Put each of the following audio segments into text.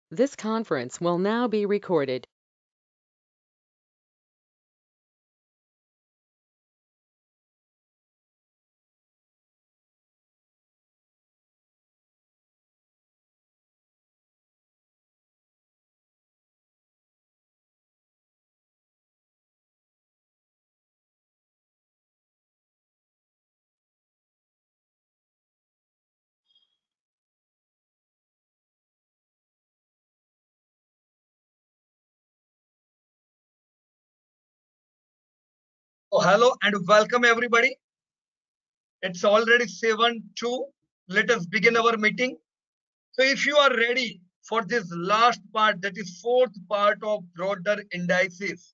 This conference will now be recorded. Oh, hello and welcome everybody. It's already 7:02. Let us begin our meeting. So if you are ready for this last part, that is fourth part of broader indices.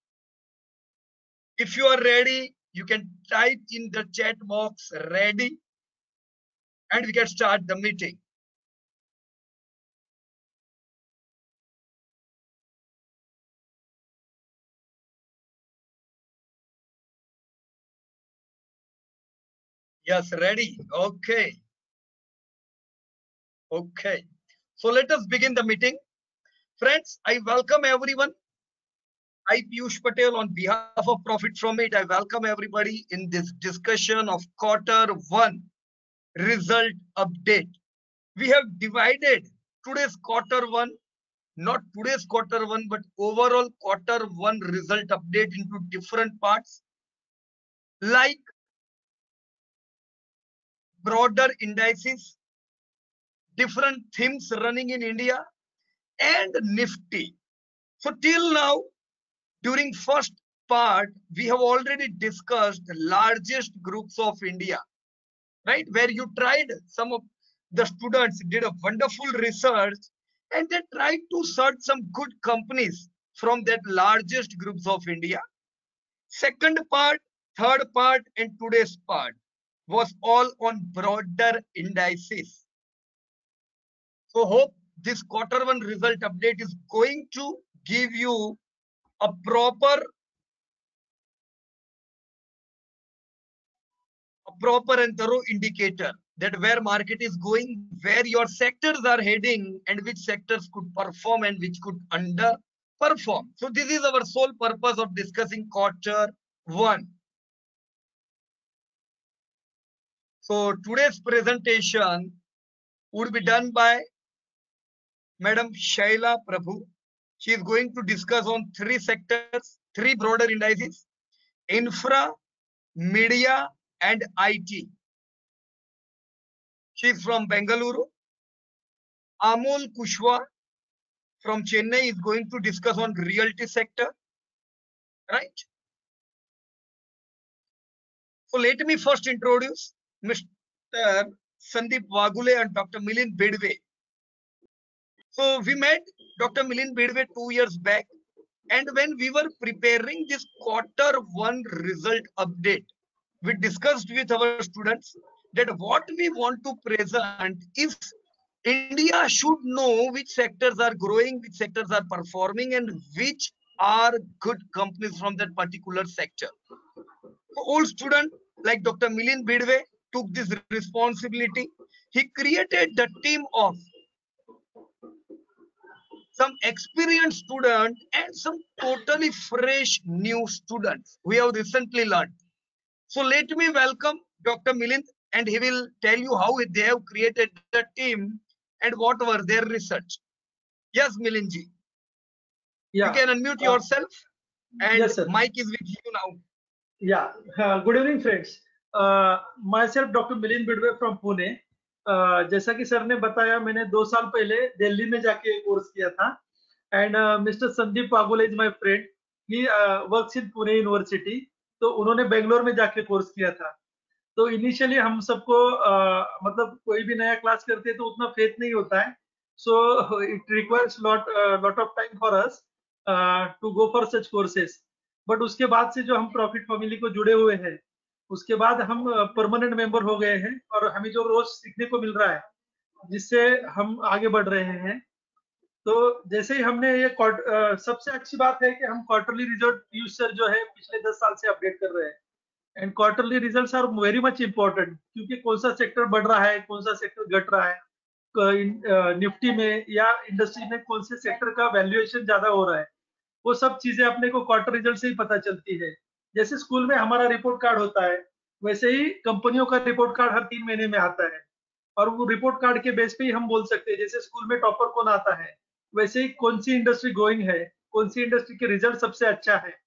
If you are ready, you can type in the chat box ready and we can start the meeting. Yes, ready. Okay. Okay. So let us begin the meeting. Friends, I welcome everyone. I, Piyush Patel, on behalf of Profit From It, I welcome everybody in this discussion of Q1 result update. We have divided today's Q1, not today's Q1, but overall Q1 result update into different parts, like broader indices, different themes running in India, and Nifty. So till now, during first part, we have already discussed the largest groups of India, right? Where you tried, some of the students did a wonderful research and they tried to search some good companies from that largest groups of India. Second part, third part, and today's part was all on broader indices. So hope this Q1 result update is going to give you a proper and thorough indicator that where market is going, where your sectors are heading, and which sectors could perform and which could underperform. So this is our sole purpose of discussing Q1. So today's presentation would be done by Madam Shaila Prabhu. She is going to discuss on three sectors, three broader indices: infra, media, and IT. She is from Bengaluru. Amol Kushwa from Chennai is going to discuss on realty sector, right? So let me first introduce Mr. Sandeep Wagule and Dr. Milind Bedwe. So we met Dr. Milind Bedwe 2 years back, and when we were preparing this Q1 result update, we discussed with our students that what we want to present is India should know which sectors are growing, which sectors are performing, and which are good companies from that particular sector. So old student like Dr. Milind Bidwe took this responsibility. He created the team of some experienced student and some totally fresh new students we have recently learned. So let me welcome Dr. Milind and he will tell you how they have created the team and what were their research. Yes, Milindji. You Yeah. can unmute yourself and Yes, sir. mic is with you now. Yeah. Good evening, friends. Myself, Dr. Milind Bidwe from Pune. जैसा कि sir ने बताया, मैंने 2 साल पहले दिल्ली में जाके course किया था. And mister Sandeep Pagule is my friend. He works in Pune university. तो उन्होंने बेंगलोर में जाके कोर्स किया था. तो इनिशियली हम सबको मतलब कोई भी नया क्लास करते हैं तो उतना फेथ नहीं होता है. So it requires lot of time for us to go for such courses. But उसके बाद से जो हम प्रॉफिट फैमिली को जुड़े हुए हैं, उसके बाद हम परमानेंट मेंबर हो गए हैं और हमें जो रोज सीखने को मिल रहा है, जिससे हम आगे बढ़ रहे हैं. तो जैसे ही हमने ये सबसे अच्छी बात है कि हम क्वार्टरली रिजल्ट यूजर जो है पिछले 10 साल से अपडेट कर रहे हैं. And quarterly results are very much important, क्योंकि कौन सा सेक्टर बढ़ रहा है, कौन सा सेक्टर घट रहा है, निफ्टी में या इंडस्ट्री में कौन से सेक्टर का वैल्यूएशन ज्यादा हो रहा है, वो सब चीजें अपने को क्वार्टर रिजल्ट से ही पता चलती है। जैसे स्कूल में हमारा रिपोर्ट कार्ड होता है, वैसे ही कंपनियों का रिपोर्ट कार्ड हर 3 महीने में आता है, और वो रिपोर्ट कार्ड के बेस पे ही हम बोल सकते हैं। जैसे स्कूल में टॉपर कौन आता है, वैसे ही कौन सी इंडस्ट्री ग्रोइंग है, कौन सी इंडस्ट्री के रिजल्ट सबसे अच्छा है,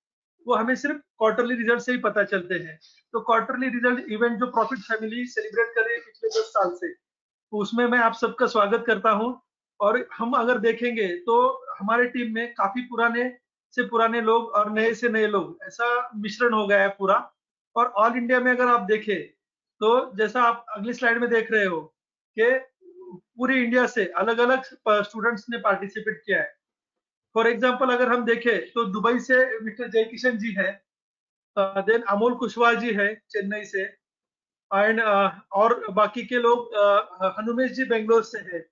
वो हमें सिर्फ क्वार्टरली रिजल्ट से ही पता चलते हैं। तो क्वार्टरली रिजल्ट इवेंट जो प्रॉफिट फैमिली सेलिब्रेट कर रही है पिछले 10 साल से, तो उसमें मैं आप सबका स्वागत करता हूं। और हम अगर देखेंगे तो हमारे टीम में काफी पुराने से पुराने लोग और नए से नए लोग, ऐसा मिश्रण हो गया है पूरा। और ऑल इंडिया में अगर आप देखें तो जैसा आप अगली स्लाइड में देख रहे हो कि पूरी इंडिया से अलग अलग स्टूडेंट्स ने पार्टिसिपेट किया है। फॉर एग्जाम्पल अगर हम देखें तो दुबई से मिस्टर जयकिशन जी है, देन अमोल कुशवाहा जी है चेन्नई से, एंड और बाकी के लोग हनुमेश जी बेंगलोर से है।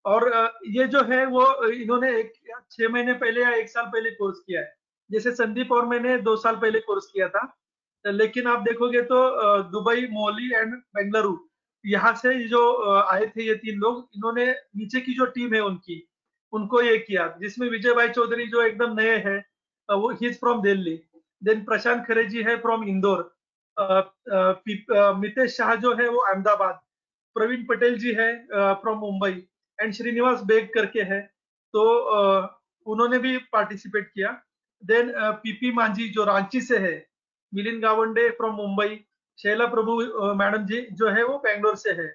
और ये जो है वो इन्होंने 6 महीने पहले या 1 साल पहले कोर्स किया है। जैसे संदीप और मैंने 2 साल पहले कोर्स किया था। लेकिन आप देखोगे तो दुबई, मोहाली एंड बेंगलुरु, यहाँ से जो आए थे ये 3 लोग, इन्होंने नीचे की जो टीम है उनकी, उनको ये किया, जिसमें विजय भाई चौधरी जो एकदम नए हैं, वो he is from Delhi. Then Prashant Khare ji है फ्रॉम इंदौर, मितेश शाह जो है वो अहमदाबाद, प्रवीण पटेल जी है फ्रॉम मुंबई, एंड श्रीनिवास बेग करके है, तो उन्होंने भी पार्टिसिपेट किया। देन पीपी मांझी जो रांची से है, मिलिंद गावंडे फ्रॉम मुंबई, शैला प्रभु मैडम जी जो है वो बेंगलोर से है,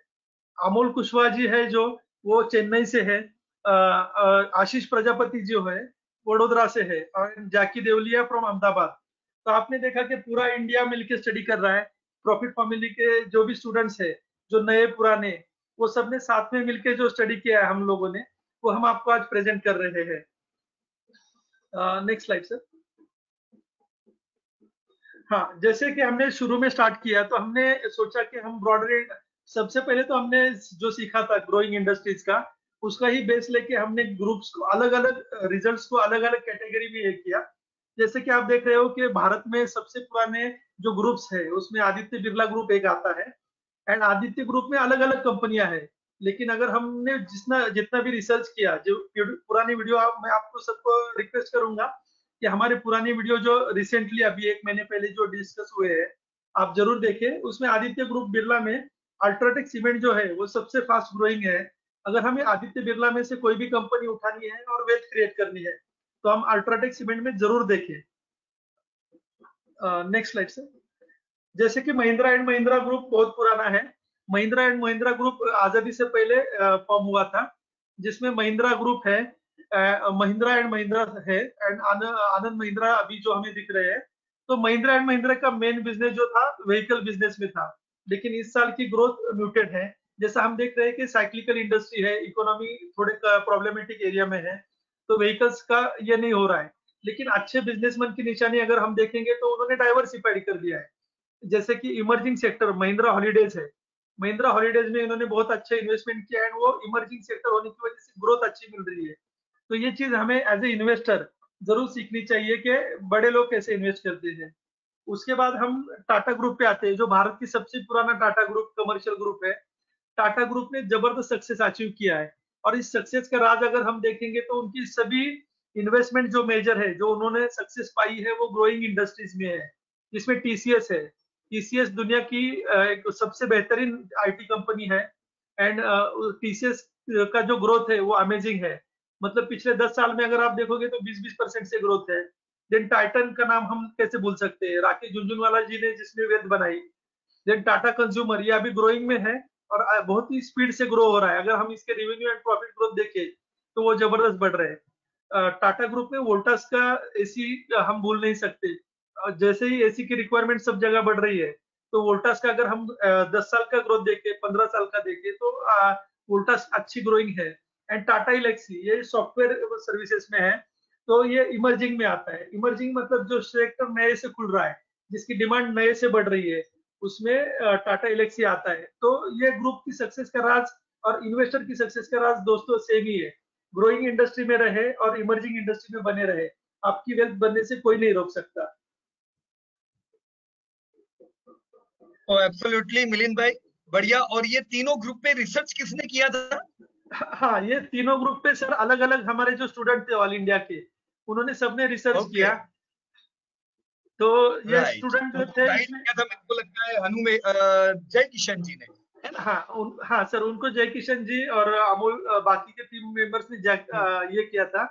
अमोल कुशवाहा जी है जो वो चेन्नई से है, आशीष प्रजापति जो है वडोदरा से है, और जाकी देवलिया फ्रॉम अहमदाबाद। तो आपने देखा कि पूरा इंडिया मिलकर स्टडी कर रहा है। प्रॉफिट फैमिली के जो भी स्टूडेंट्स है, जो नए पुराने, वो सब ने साथ में मिलकर जो स्टडी किया है हम लोगों ने, वो हम आपको आज प्रेजेंट कर रहे हैं। Next slide sir. हाँ, जैसे कि हमने शुरू में स्टार्ट किया तो हमने सोचा कि हम ब्रॉडर, सबसे पहले तो हमने जो सीखा था ग्रोइंग इंडस्ट्रीज का, उसका ही बेस लेके हमने ग्रुप्स को अलग अलग, रिजल्ट्स को अलग अलग कैटेगरी में ये किया। जैसे कि आप देख रहे हो कि भारत में सबसे पुराने जो ग्रुप्स है उसमें आदित्य बिरला ग्रुप एक आता है, एंड आदित्य ग्रुप में अलग अलग कंपनियां हैं। लेकिन अगर हमने जितना भी रिसर्च किया, जो पुरानी वीडियो मैं आपको सबको रिक्वेस्ट करूंगा कि हमारे पुरानी वीडियो जो रिसेंटली अभी 1 महीने पहले जो डिस्कस हुए हैं, आप जरूर देखें। उसमें आदित्य ग्रुप बिरला में अल्ट्राटेक सीमेंट जो है वो सबसे फास्ट ग्रोइंग है। अगर हमें आदित्य बिरला में से कोई भी कंपनी उठानी है और वेल्थ क्रिएट करनी है, तो हम अल्ट्राटेक सीमेंट में जरूर देखें। Next slide sir. जैसे कि महिंद्रा एंड महिंद्रा ग्रुप बहुत पुराना है। महिंद्रा एंड महिंद्रा ग्रुप आजादी से पहले फॉर्म हुआ था, जिसमें महिंद्रा ग्रुप है, महिंद्रा एंड महिंद्रा है, एंड आनंद महिंद्रा अभी जो हमें दिख रहे हैं। तो महिंद्रा एंड महिंद्रा का मेन बिजनेस जो था व्हीकल बिजनेस में था, लेकिन इस साल की ग्रोथ म्यूटेड है। जैसा हम देख रहे हैं कि साइक्लिकल इंडस्ट्री है, इकोनॉमी थोड़े प्रॉब्लमेटिक एरिया में है, तो व्हीकल्स का ये नहीं हो रहा है। लेकिन अच्छे बिजनेसमैन की निशानी अगर हम देखेंगे तो उन्होंने डाइवर्सिफाइड कर दिया है। जैसे कि इमर्जिंग सेक्टर महिंद्रा हॉलीडेज है, महिंद्रा हॉलीडेज में इन्होंने बहुत अच्छा इन्वेस्टमेंट किया है, वो इमर्जिंग सेक्टर होने की वजह से ग्रोथ अच्छी मिल रही है। तो ये चीज हमें एज ए इन्वेस्टर जरूर सीखनी चाहिए कि बड़े लोग कैसे इन्वेस्ट करते हैं। उसके बाद हम टाटा ग्रुप पे आते हैं, जो भारत की सबसे पुराना टाटा ग्रुप कमर्शियल ग्रुप है। टाटा ग्रुप ने जबरदस्त सक्सेस अचीव किया है, और इस सक्सेस का राज अगर हम देखेंगे तो उनकी सभी इन्वेस्टमेंट जो मेजर है, जो उन्होंने सक्सेस पाई है, वो ग्रोइंग इंडस्ट्रीज में है। जिसमें टीसीएस है, टीसीएस दुनिया की एक सबसे बेहतरीन आईटी कंपनी है, एंड टीसीएस का जो ग्रोथ है वो अमेजिंग है। मतलब पिछले 10 साल में अगर आप देखोगे तो 20-20% से ग्रोथ है। देन टाइटन का नाम हम कैसे भूल सकते हैं, राकेश झुनझुनवाला जी ने जिसने वेद बनाई। देन टाटा कंज्यूमर, ये अभी ग्रोइंग में है और बहुत ही स्पीड से ग्रो हो रहा है। अगर हम इसके रेवेन्यू एंड प्रॉफिट ग्रोथ देखें तो वो जबरदस्त बढ़ रहे हैं। टाटा ग्रुप में वोल्टास का एसी हम भूल नहीं सकते। जैसे ही एसी की रिक्वायरमेंट सब जगह बढ़ रही है, तो वोल्टास का अगर हम 10 साल का ग्रोथ देखें, 15 साल का देखें, तो वोल्टास अच्छी ग्रोइंग है। एंड टाटा इलेक्सी ये सॉफ्टवेयर सर्विसेज में है, तो ये इमर्जिंग में आता है। इमर्जिंग मतलब जो सेक्टर नए से खुल रहा है, जिसकी डिमांड नए से बढ़ रही है, उसमें टाटा इलेक्सी आता है। तो ये ग्रुप की सक्सेस का राज और इन्वेस्टर की सक्सेस का राज दोस्तों सेम ही है। ग्रोइंग इंडस्ट्री में रहे और इमर्जिंग इंडस्ट्री में बने रहे, आपकी वेल्थ बनने से कोई नहीं रोक सकता। Oh, absolutely, Milind bhai. बढ़िया। और ये तीनों ग्रुप पे रिसर्च किसने किया था? हाँ, ये तीनों ग्रुप पे सर अलग अलग हमारे जो स्टूडेंट थे ऑल इंडिया के, उन्होंने सबने रिसर्च ओके, किया। तो ये राइट। स्टूडेंट जो उनको थे गाइड इसमें, किया था, मेरे को लगता है जय किशन जी ने, है ना? हाँ सर, उनको जय किशन जी और अमोल बाकी के टीम मेंबर्स ने ये किया था।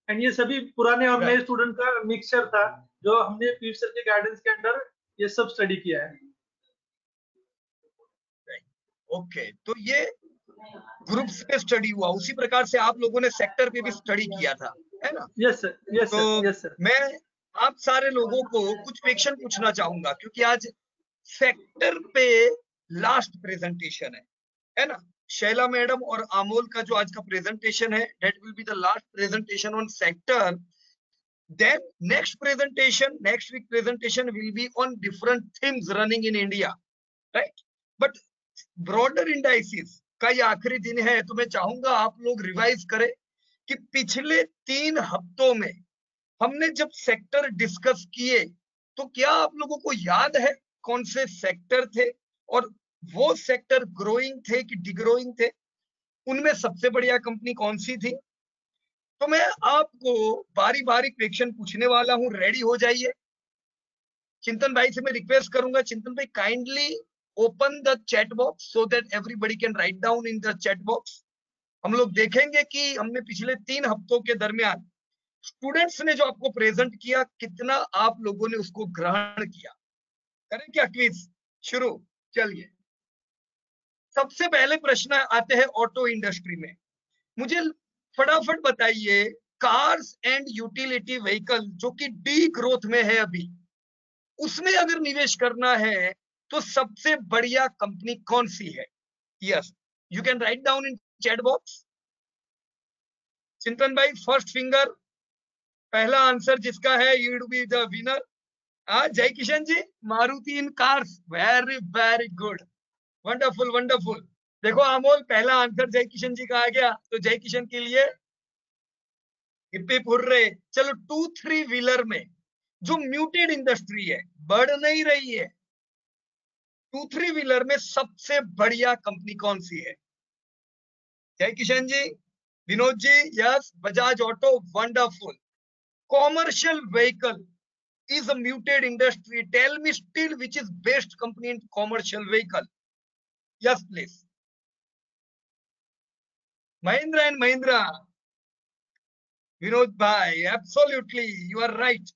एंड ये सभी पुराने और नए राइट, स्टूडेंट का मिक्सचर था, जो हमने पीयूष सर के गाइडेंस के अंडर ये सब स्टडी किया है। राइट। ओके, तो ये ग्रुप्स पे स्टडी हुआ, उसी प्रकार से आप लोगों ने सेक्टर पे भी स्टडी किया था, है ना? यस सर, यस तो सर, यस सर। मैं आप सारे लोगों को कुछ क्वेश्चन पूछना चाहूंगा, क्योंकि आज सेक्टर पे लास्ट प्रेजेंटेशन है ना? शैला मैडम और अमोल का जो आज का प्रेजेंटेशन है, that will be the last presentation on sector. Then next week presentation will be on different themes running in India, right? But broader indices का ये आखिरी दिन है, तो मैं चाहूंगा आप लोग रिवाइज करें कि पिछले 3 हफ्तों में हमने जब सेक्टर डिस्कस किए, तो क्या आप लोगों को याद है कौन से सेक्टर थे, और वो सेक्टर ग्रोइंग थे कि डिग्रोइंग थे? उनमें सबसे बढ़िया कंपनी कौन सी थी? तो मैं आपको बारी बारी क्वेश्चन पूछने वाला हूं, रेडी हो जाइए। चिंतन भाई से मैं रिक्वेस्ट करूंगा, चिंतन भाई kindly open the chat box so that everybody can write down in the chat box. हम लोग देखेंगे कि हमने पिछले 3 हफ्तों के दरमियान स्टूडेंट्स ने जो आपको प्रेजेंट किया, कितना आप लोगों ने उसको ग्रहण किया। करें क्या क्विज शुरू? चलिए, सबसे पहले प्रश्न आते हैं ऑटो इंडस्ट्री में। मुझे फटाफट बताइए, कार्स एंड यूटिलिटी व्हीकल जो कि डी ग्रोथ में है अभी, उसमें अगर निवेश करना है तो सबसे बढ़िया कंपनी कौन सी है? Yes, you can write down in chat box. Chintan भाई फर्स्ट फिंगर, पहला आंसर जिसका है you will be the winner. Jay Kishan ji, Maruti in cars, very very good, wonderful wonderful. देखो अमोल, पहला आंसर जय किशन जी का आ गया, तो जय किशन के लिए हिप्पी फुर्रे। चलो, 2-3 व्हीलर में जो म्यूटेड इंडस्ट्री है, बढ़ नहीं रही है, 2-3 व्हीलर में सबसे बढ़िया कंपनी कौन सी है? Jay Kishan ji, Vinod ji, yes, Bajaj auto, wonderful. Commercial vehicle is a muted industry. Tell me still which is best company in commercial vehicle? Yes, please. Mahindra and Mahindra. Vinod bhai, absolutely, you are right.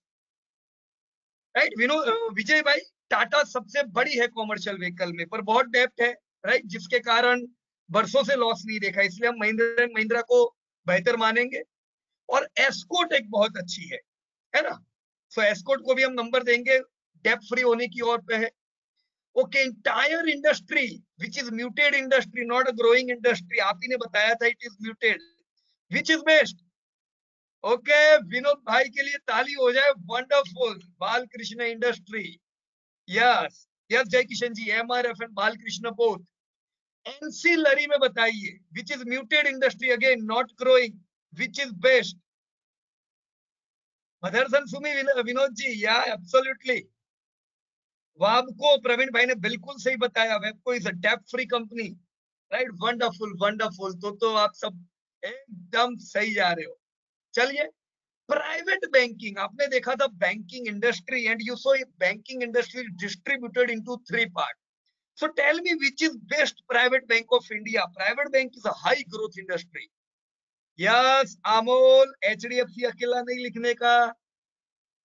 Right, Vinod, विजय भाई, टाटा सबसे बड़ी है commercial vehicle में, पर बहुत depth है, right, जिसके कारण बरसों से लॉस नहीं देखा, इसलिए हम महिंद्रा एंड महिंद्रा को बेहतर मानेंगे। और एस्कॉर्ट एक बहुत अच्छी है ना? सो एस्कॉर्ट को भी हम नंबर देंगे, डेप्थ फ्री होने की ओर पे है। Okay, tyre industry which is muted industry, not a growing industry, आप ही ने बताया था it is muted, which is best? Okay, Vinod भाई के लिए ताली हो जाए, वंडरफुल, बालकृष्ण इंडस्ट्री। यस यस जय Kishan ji, MRF and Balkrishna both. Ancillary में बताइए, which is muted industry, again not growing, which is best? Motherson Sumi, Vinod ji, yeah absolutely. वाबको, प्रवीण भाई ने बिल्कुल सही बताया, Webco is a depth free company, right, wonderful wonderful. तो आप सब एकदम सही जा रहे हो। चलिए, प्राइवेट बैंकिंग, आपने देखा था banking industry, and you saw banking industry distributed into 3 part. So tell me which is best private bank of India? Private bank is a high growth industry. Yes Amol, HDFC अकेला नहीं लिखने का।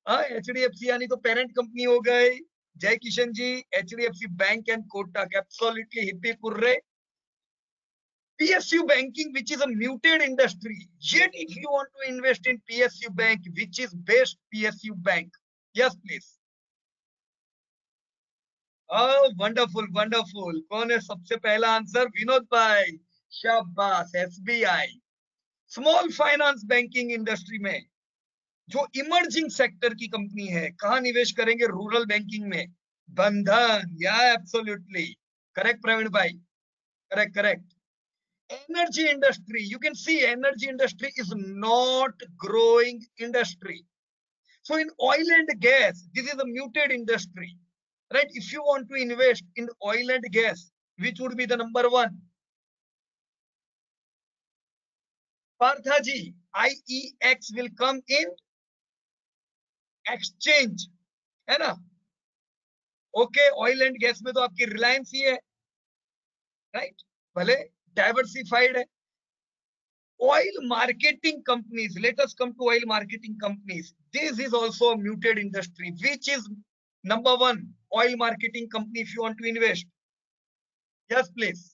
HDFC यानी तो parent company हो गई। Jay Kishan ji, HDFC bank and Kotak, absolutely, hip hip hurray. PSU banking, which is a muted industry, yet if you want to invest in PSU bank, which is best PSU bank? Yes, please. Oh, wonderful wonderful। कौन है सबसे पहला answer? Vinod भाई, शाबाश। SBI, small finance banking industry में जो emerging sector की company है, कहां निवेश करेंगे? रूरल बैंकिंग में, बंधन, या एब्सोल्युटली करेक्ट प्रवीण भाई, correct correct. Energy industry, you can see energy industry is not growing industry. So in oil and gas, this is a muted industry, right? If you want to invest in oil and gas, Which would be the number one? Parthaji, IEX will come in exchange, है ना? Okay, oil and gas में तो आपकी रिलायंस ही है, right? भले diversified है. Oil marketing companies, let us come to oil marketing companies. This is also a muted industry. Which is number one oil marketing company if you want to invest? Yes, please.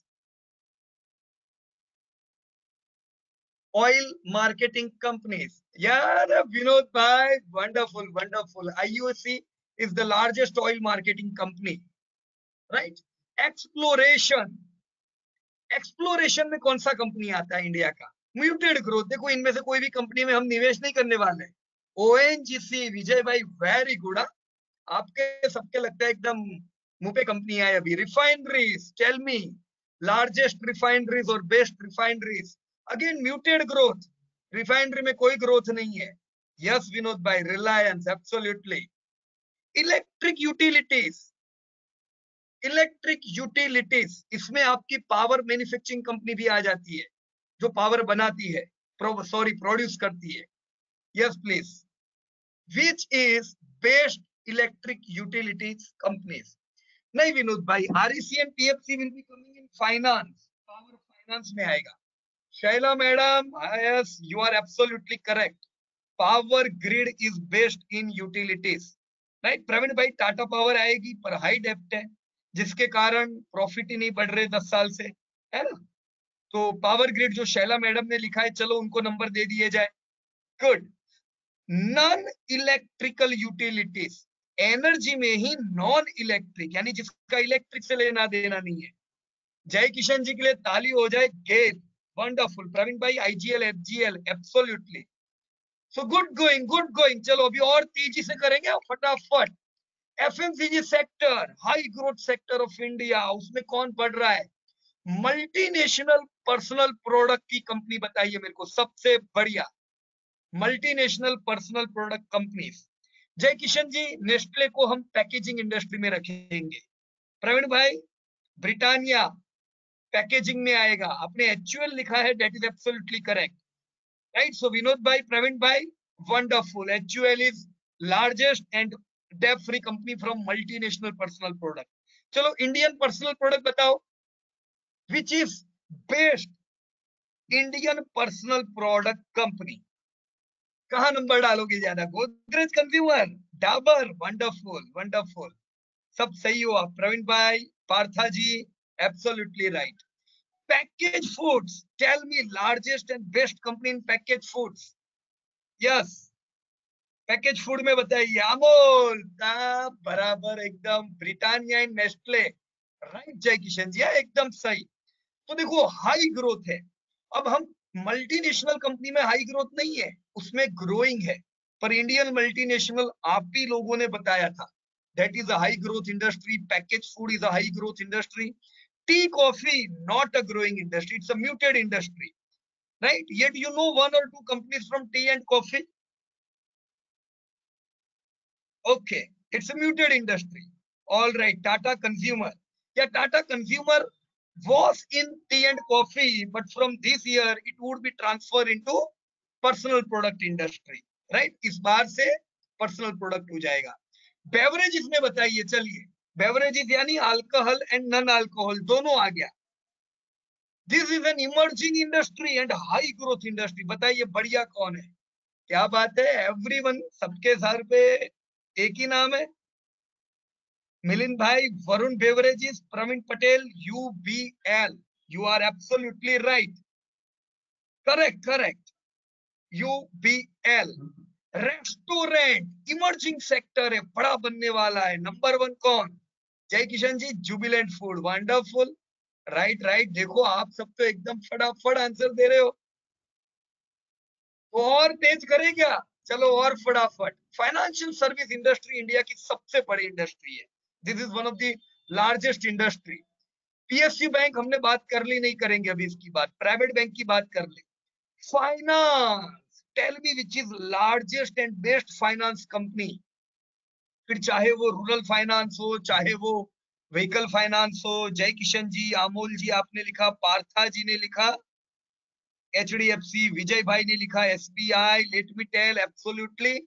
Oil marketing companies. Yeah, Vinod bhai, wonderful, wonderful. IOC is the largest oil marketing company, right? Exploration. Exploration में कौन सा company आता है India का? Muted growth. देखो इनमें से कोई भी कंपनी में हम निवेश नहीं करने वाले. ओएनजीसी, विजय भाई वेरी गुड. आपके सबके लगता है एकदम मुंह पे कंपनी है अभी. Refineries, tell me largest refineries और best refineries. Again muted growth. Refinery में कोई ग्रोथ नहीं है. यस विनोद भाई, Reliance absolutely. Electric utilities, electric utilities, इसमें आपकी पावर मैन्युफैक्चरिंग कंपनी भी आ जाती है जो पावर बनाती है, प्रोड्यूस करती है. Yes please. Which is best electric utilities companies? नहीं विनोद भाई, REC and PFC will be coming in finance. Power finance में आएगा. Shaila madam, yes you are absolutely correct. Power grid is best in utilities, right? Praveen भाई, Tata power आएगी पर high डेप्ट है जिसके कारण प्रॉफिट ही नहीं बढ़ रहे 10 साल से, है ना? तो पावर ग्रिड जो शैला मैडम ने लिखा है, चलो उनको नंबर दे दिए जाए. Good. Non electrical utilities, energy में ही नॉन इलेक्ट्रिक, यानी जिसका इलेक्ट्रिक से लेना देना नहीं है. जय किशन जी के लिए ताली हो जाए. गेल, वंडरफुल. प्रवीण भाई, IGL, FGL, absolutely. So good going, good going. चलो अभी और तेजी से करेंगे फटाफट. FMCG sector, high growth sector of India, उसमें कौन बढ़ रहा है? मल्टीनेशनल पर्सनल प्रोडक्ट की कंपनी बताइए मेरे को सबसे बढ़िया. Multinational personal product companies. Jay Kishan जी, नेस्ले को हम पैकेजिंग इंडस्ट्री में रखेंगे. प्रवीण भाई, ब्रिटानिया पैकेजिंग में आएगा. आपने एचयूएल लिखा है, that is absolutely correct, right? So Vinod भाई, प्रवीण भाई, wonderful. HUL is largest and debt free company from multinational personal product. चलो इंडियन पर्सनल प्रोडक्ट बताओ. Which is best Indian personal product company? कहां नंबर डालोगे ज्यादा? Godrej consumer, Dabur, wonderful, wonderful. सब सही हो आप. प्रवीण भाई, Partha ji, absolutely right. Package foods, tell me largest and best company in package foods. Yes, package food में बताइए. अमूल, बराबर एकदम. ब्रिटानिया एंड नेस्ले, राइट जय किशन जी, एकदम सही. तो देखो हाई ग्रोथ है. अब हम मल्टीनेशनल कंपनी में हाई ग्रोथ नहीं है, उसमें ग्रोइंग है. पर इंडियन मल्टीनेशनल आप ही लोगों ने बताया था, that is a high growth industry. Package food is a high growth industry. Tea coffee not a growing industry, it's a muted industry, right? Yet you know one और two companies from tea and coffee. Okay, it's a muted industry. All right, Tata Consumer. Yeah, Tata Consumer was in tea and coffee, but from this year it would be transferred into personal product industry, right? इस बार से personal product हो जाएगा. Beverages में बताइए. चलिए, beverages यानी alcohol and non alcohol दोनों आ गया. This is an emerging industry and high growth industry. बताइए बढ़िया कौन है? क्या बात है? एवरीवन, सबके सर पे एक ही नाम है. मिलिंद भाई, Varun beverages, Praveen Patel, UBL. You are absolutely right. Correct, correct. UBL. Restaurant emerging sector है, बड़ा बनने वाला है. नंबर वन कौन? Jay Kishan ji, Jubilant food. Wonderful, right, right. देखो आप सब तो एकदम फटाफट आंसर दे रहे हो. तो और तेज करें क्या? चलो और फटाफट. फाइनेंशियल सर्विस इंडस्ट्री इंडिया की सबसे बड़ी इंडस्ट्री है. This is one of the largest industry. PSU bank हमने बात कर ली, नहीं करेंगे अभी इसकी बात. प्राइवेट बैंक की बात कर ले. Finance, tell me which is largest and best finance company. फिर चाहे वो रूरल फाइनेंस हो, चाहे वो व्हीकल फाइनेंस हो, जय किशन जी, अमोल जी आपने लिखा, पार्था जी ने लिखा HDFC, विजय भाई ने लिखा SBI, let me tell absolutely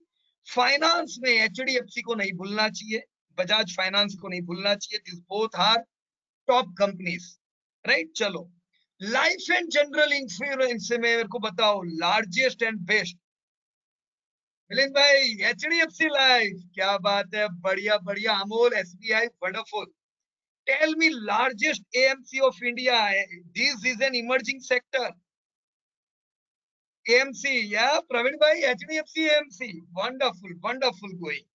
finance में HDFC को नहीं भूलना चाहिए, बजाज फाइनेंस को नहीं भूलना चाहिए, this both are top companies, right. चलो लाइफ एंड जनरल इंश्योरेंस में मेरे को बताओ लार्जेस्ट एंड बेस्ट। मिलिंद भाई HDFC लाइफ, क्या बात है, बढ़िया बढ़िया। Amol SBI, wonderful. Tell me largest AMC of India, this is an emerging sector. AMC या प्रवीण भाई, HDFC AMC, wonderful wonderful going.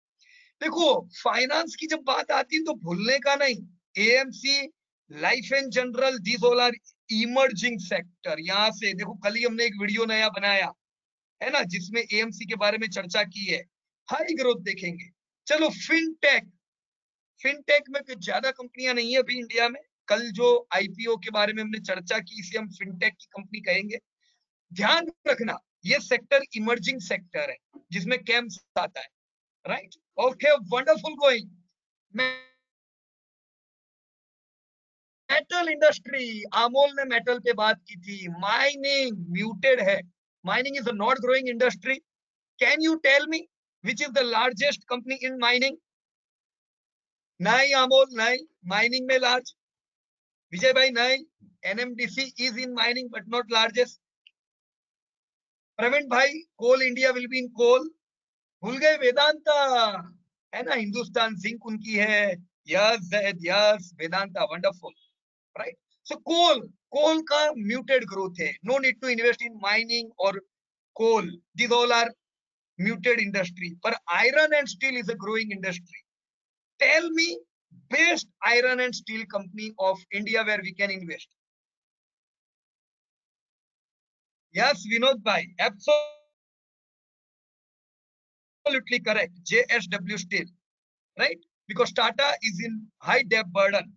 देखो फाइनेंस की जब बात आती है तो भूलने का नहीं, AMC, life and general, this all are emerging sector. यहाँ से देखो कल ही हमने एक वीडियो नया बनाया है ना, जिसमें AMC के बारे में चर्चा की है, हाई ग्रोथ देखेंगे। चलो फिनटेक, फिनटेक में कुछ ज्यादा कंपनियां नहीं है अभी इंडिया में। कल जो IPO के बारे में हमने चर्चा की, इसे हम फिनटेक की कंपनी कहेंगे। ध्यान रखना ये सेक्टर इमर्जिंग सेक्टर है जिसमें कैम्स आता है, right. Okay wonderful going. Metal industry, Amol ने मेटल पे बात की थी। माइनिंग म्यूटेड है, mining is a not growing industry. Can you tell me which is the largest company in mining? नहीं अमोल नहीं, माइनिंग में लार्ज। विजय भाई नहीं, NMDC is in mining but not largest. Praveen भाई coal India will be in coal. भूल गए वेदांता, है ना, हिंदुस्तान जिंक उनकी है। Yes yes Vedanta, wonderful, right. So coal, coal का म्यूटेड ग्रोथ है, no need to invest in mining और coal, this all are muted industry. पर iron and steel is a growing industry. Tell me best iron and steel company of India where we can invest. Yes Vinod भाई, absolutely correct, JSW steel, right, because Tata is in high debt burden.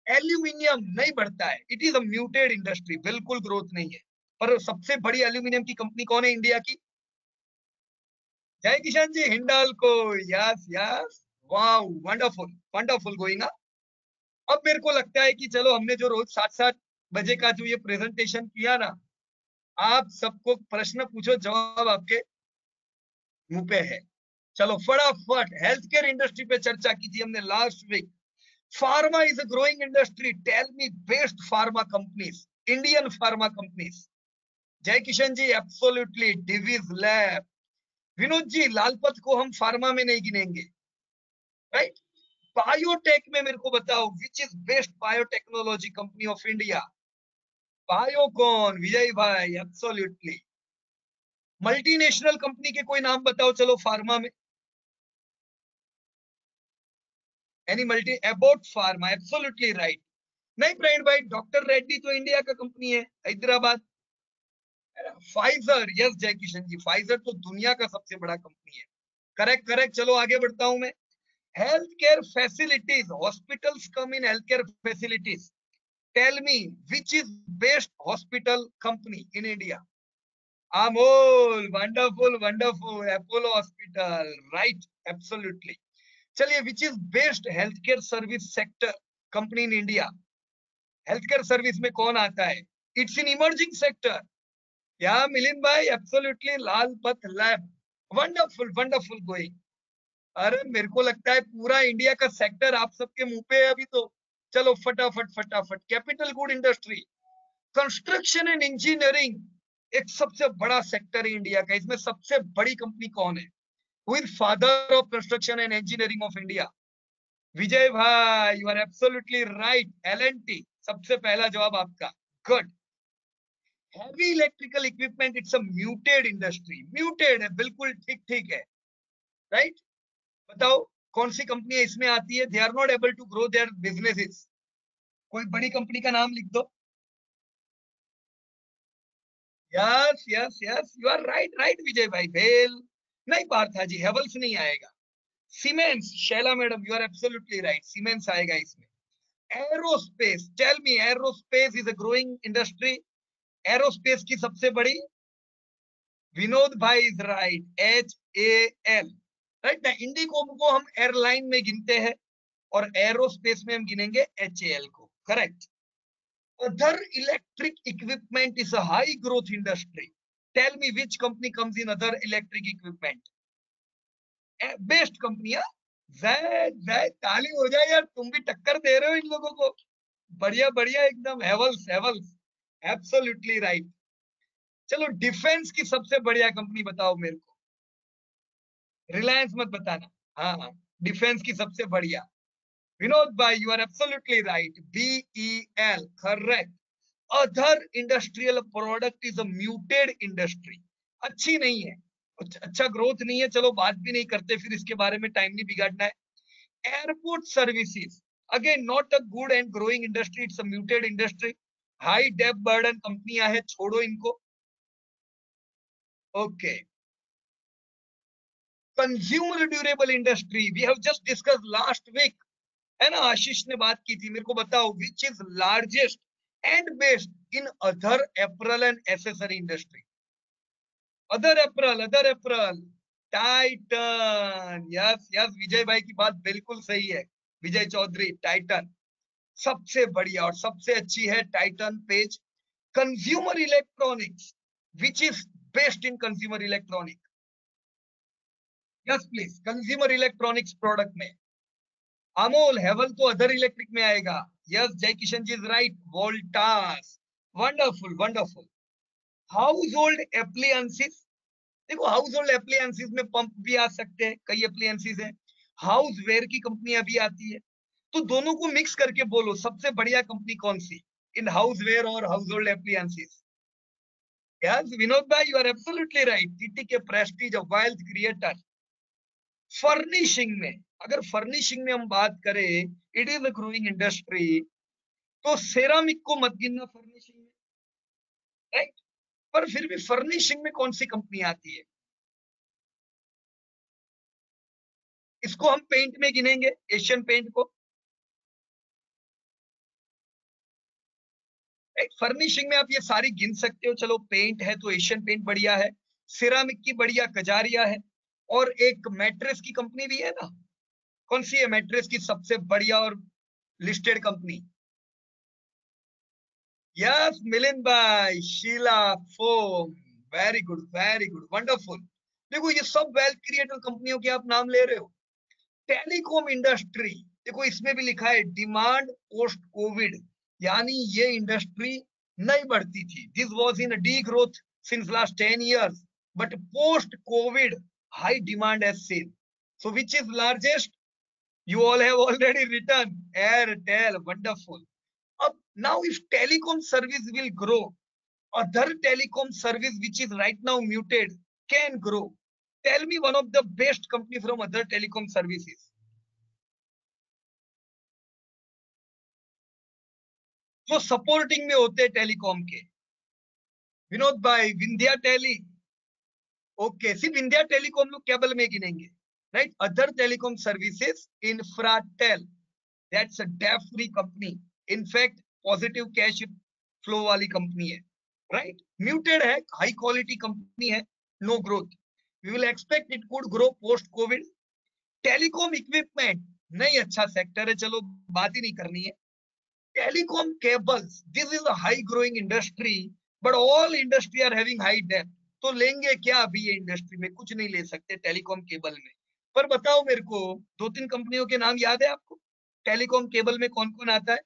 Aluminium नहीं बढ़ता है, it is a muted industry, बिल्कुल growth नहीं है। पर सबसे बड़ी एल्यूमिनियम की कंपनी कौन है इंडिया की? Jai Kishan ji, Hindalco, yes yes, wow wonderful wonderful going. अब मेरे को लगता है कि चलो हमने जो रोज 7-7 बजे का जो ये प्रेजेंटेशन किया ना, आप सबको प्रश्न पूछो जवाब आपके मुंह पे है। चलो फटाफट हेल्थ केयर इंडस्ट्री पे चर्चा की थी हमने last week. Pharma is a growing industry, tell me best pharma companies, Indian pharma companies. Jay Kishan ji absolutely, Divi's lab. Vinod ji लालपत को हम फार्मा में नहीं गिनेंगे, राइट। बायोटेक में मेरे को बताओ which is best biotechnology company of India? Biocon, Vijay भाई एब्सोल्युटली। मल्टीनेशनल कंपनी के कोई नाम बताओ चलो फार्मा में। Any multi, Abbott pharma, absolutely right. नहीं प्रवीण भाई, डॉक्टर रेड्डी तो इंडिया का कंपनी है, हैदराबाद। फाइजर, यस जय किशन जी, फाइजर तो दुनिया का सबसे बड़ा कंपनी है। करेक्ट करेक्ट, चलो आगे बढ़ता हूं मैं। Health care facilities, hospitals come in health care facilities. Tell me which is best hospital company in India? Amol, wonderful wonderful, Apollo hospital, right, absolutely. चलिए which is best health care service sector company in India? Health care service में कौन आता है? It's in emerging sector, या मिलिंद भाई absolutely, लाल पथ lab, wonderful wonderful going. अरे मेरे को लगता है पूरा इंडिया का सेक्टर आप सबके मुंह पे है अभी तो। चलो फटाफट फटाफट, capital good industry, construction and engineering एक सबसे बड़ा सेक्टर है इंडिया का। इसमें सबसे बड़ी कंपनी कौन है? Who is father of construction and engineering of India? Vijay भाई, you are absolutely right, L&T सबसे पहला जवाब आपका, good. Heavy electrical equipment, it's a muted industry, muted है, बिल्कुल ठीक ठीक है, राइट। बताओ कौन सी कंपनी इसमें आती है? They are not able to grow their businesses. कोई बड़ी कंपनी का नाम लिख दो। Yes yes yes, you are right right Vijay भाई, भेल नहीं, पार्था जी हेवल्स नहीं आएगा। Siemens, Shaila madam, you are absolutely right, Siemens आएगा इसमें। Aerospace, tell me, aerospace is a growing industry. Aerospace की सबसे बड़ी, विनोद भाई इज राइट, HAL, राइट ना। इंडिगो को हम एयरलाइन में गिनते हैं, और एरोस्पेस में हम गिनेंगे HAL को, correct. Other electric equipment is a high growth industry. Tell me which company comes in other electric equipment? Best कंपनियां। जैद जैद ताली हो जाए यार, तुम भी टक्कर दे रहे हो इन लोगों को। बढ़िया बढ़िया एकदम, हेवल्स हेवल्स, एब्सोल्युटली राइट। चलो डिफेंस की सबसे बढ़िया कंपनी बताओ मेरे को। रिलायंस मत बताना, हाँ हाँ, डिफेंस की सबसे बढ़िया। विनोद भाई you are absolutely right, BEL, correct. Other industrial product is a muted industry, अच्छी नहीं है, अच्छा ग्रोथ नहीं है। चलो बात भी नहीं करते फिर इसके बारे में, टाइम नहीं बिगाड़ना है। Airport services, again not a good and growing industry, it's a muted industry. High debt burden कंपनियां है, छोड़ो इनको। Okay, consumer durable industry we have just discuss last week, है ना, आशीष ने बात की थी। मेरे को बताओ which is largest and best in other apparel and accessory industry? Other apparel, Titan. Yes yes, Vijay भाई की बात बिल्कुल सही है, विजय चौधरी, टाइटन सबसे बढ़िया और सबसे अच्छी है Titan page. Consumer electronics, which is best in consumer electronic? Yes please, consumer electronics product में अमोल, हेवल तो अदर इलेक्ट्रिक में आएगा। यस, जय Kishan ji is right, Voltas, wonderful wonderful. Household appliances, देखो हाउस होल्ड एप्लियंसेस में पंप भी आ सकते हैं, कई एप्लियंसेस हैं। हाउस वेयर की कंपनियां भी आती है, तो दोनों को मिक्स करके बोलो सबसे बढ़िया कंपनी कौन सी इन हाउस वेयर और household appliances? Yes Vinod भाई you are absolutely right, TTK Prestige, a wealth creator. Furnishing में, अगर फर्निशिंग में हम बात करें, it is a growing industry, तो सेरामिक को मत गिनना फर्निशिंग में, राइट। पर फिर भी फर्निशिंग में कौन सी कंपनी आती है? इसको हम पेंट में गिनेंगे, एशियन पेंट को, राइट। फर्निशिंग में आप ये सारी गिन सकते हो। चलो पेंट है तो एशियन पेंट बढ़िया है, सिरामिक की बढ़िया कजारिया है, और एक मैट्रेस की कंपनी भी है ना, कौन सी है मैट्रेस की सबसे बढ़िया और लिस्टेड कंपनी? यस मिलिंद भाई, Sheela foam, very good wonderful. देखो ये सब वेल्थ क्रिएटर कंपनियों के आप नाम ले रहे हो। टेलीकॉम इंडस्ट्री, देखो इसमें भी लिखा है डिमांड पोस्ट कोविड, यानी ये इंडस्ट्री नहीं बढ़ती थी, this was in D growth since last 10 years, but post Covid high demand has seen. So which is largest? You all have already written Airtel, wonderful. Now if telecom service will grow, other telecom service which is right now muted can grow. Tell me one of the best company from other telecom services. जो supporting में होते हैं telecom के, विनोद भाई, Vindhya tele. Okay, सिर्फ Vindhya telecom लोग cable में गिनेंगे, right. Other telecom services, Infratel, that's a debt free company, in fact positive cash flow वाली कंपनी है, राइट। म्यूटेड है, हाई क्वालिटी कंपनी है, no growth, we will expect it could grow post covid. Telecom equipment नहीं अच्छा sector है, चलो बात ही नहीं करनी है। Telecom cables, this is a high growing industry, but all industry are having high depth, तो लेंगे क्या अभी ये इंडस्ट्री में? कुछ नहीं ले सकते टेलीकॉम केबल में। पर बताओ मेरे को, दो तीन कंपनियों के नाम याद है आपको टेलीकॉम केबल में, कौन कौन आता है?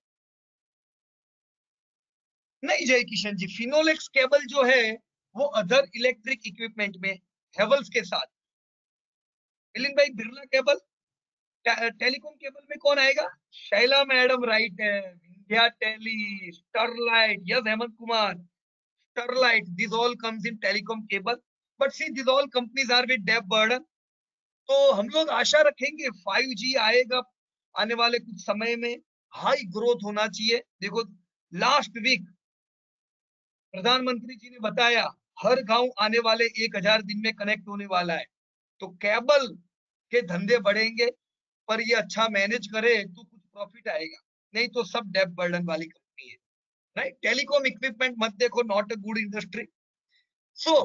नहीं जय किशन जी, फिनोलेक्स केबल जो है वो अदर इलेक्ट्रिक इक्विपमेंट में, हेवल्स के साथ। मिलिंद भाई, बिरला केबल, टेलीकॉम केबल में कौन आएगा? शैला मैडम राइट है, Vindhya tele, Sterlite, yes Hemant Kumar, Sterlite, this all comes in telecom cable, but see this all companies are with debt burden. तो हम लोग आशा रखेंगे 5G आएगा आने वाले कुछ समय में, हाई ग्रोथ होना चाहिए। देखो लास्ट वीक प्रधानमंत्री जी ने बताया हर गांव आने वाले 1000 दिन में कनेक्ट होने वाला है, तो केबल के धंधे बढ़ेंगे, पर ये अच्छा मैनेज करे तो कुछ प्रॉफिट आएगा, नहीं तो सब डेप बर्डन वाली कंपनी है, राइट। टेलीकॉम इक्विपमेंट मत देखो, नॉट अ गुड इंडस्ट्री। सो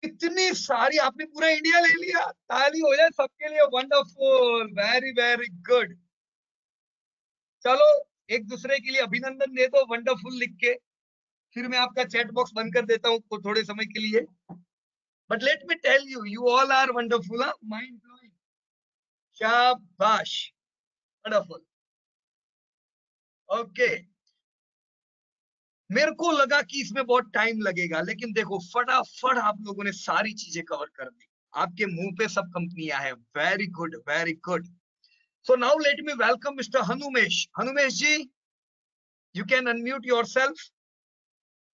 इतनी सारी, आपने पूरा इंडिया ले लिया, ताली हो जाए सबके लिए। Wonderful, very very good. चलो एक दूसरे के लिए अभिनंदन दे दो वंडरफुल लिख के, फिर मैं आपका चैट बॉक्स बंद कर देता हूँ थोड़े समय के लिए। But let me tell you, you all are wonderful, mind blowing, शाबाश, वंडरफुल। ओके, मेरे को लगा कि इसमें बहुत टाइम लगेगा, लेकिन देखो फटाफट आप लोगों ने सारी चीजें कवर कर दी, आपके मुंह पे सब कंपनियां हैं। Very good, very good. So now let me welcome mister Hanumesh. Hanumesh ji, you can unmute yourself.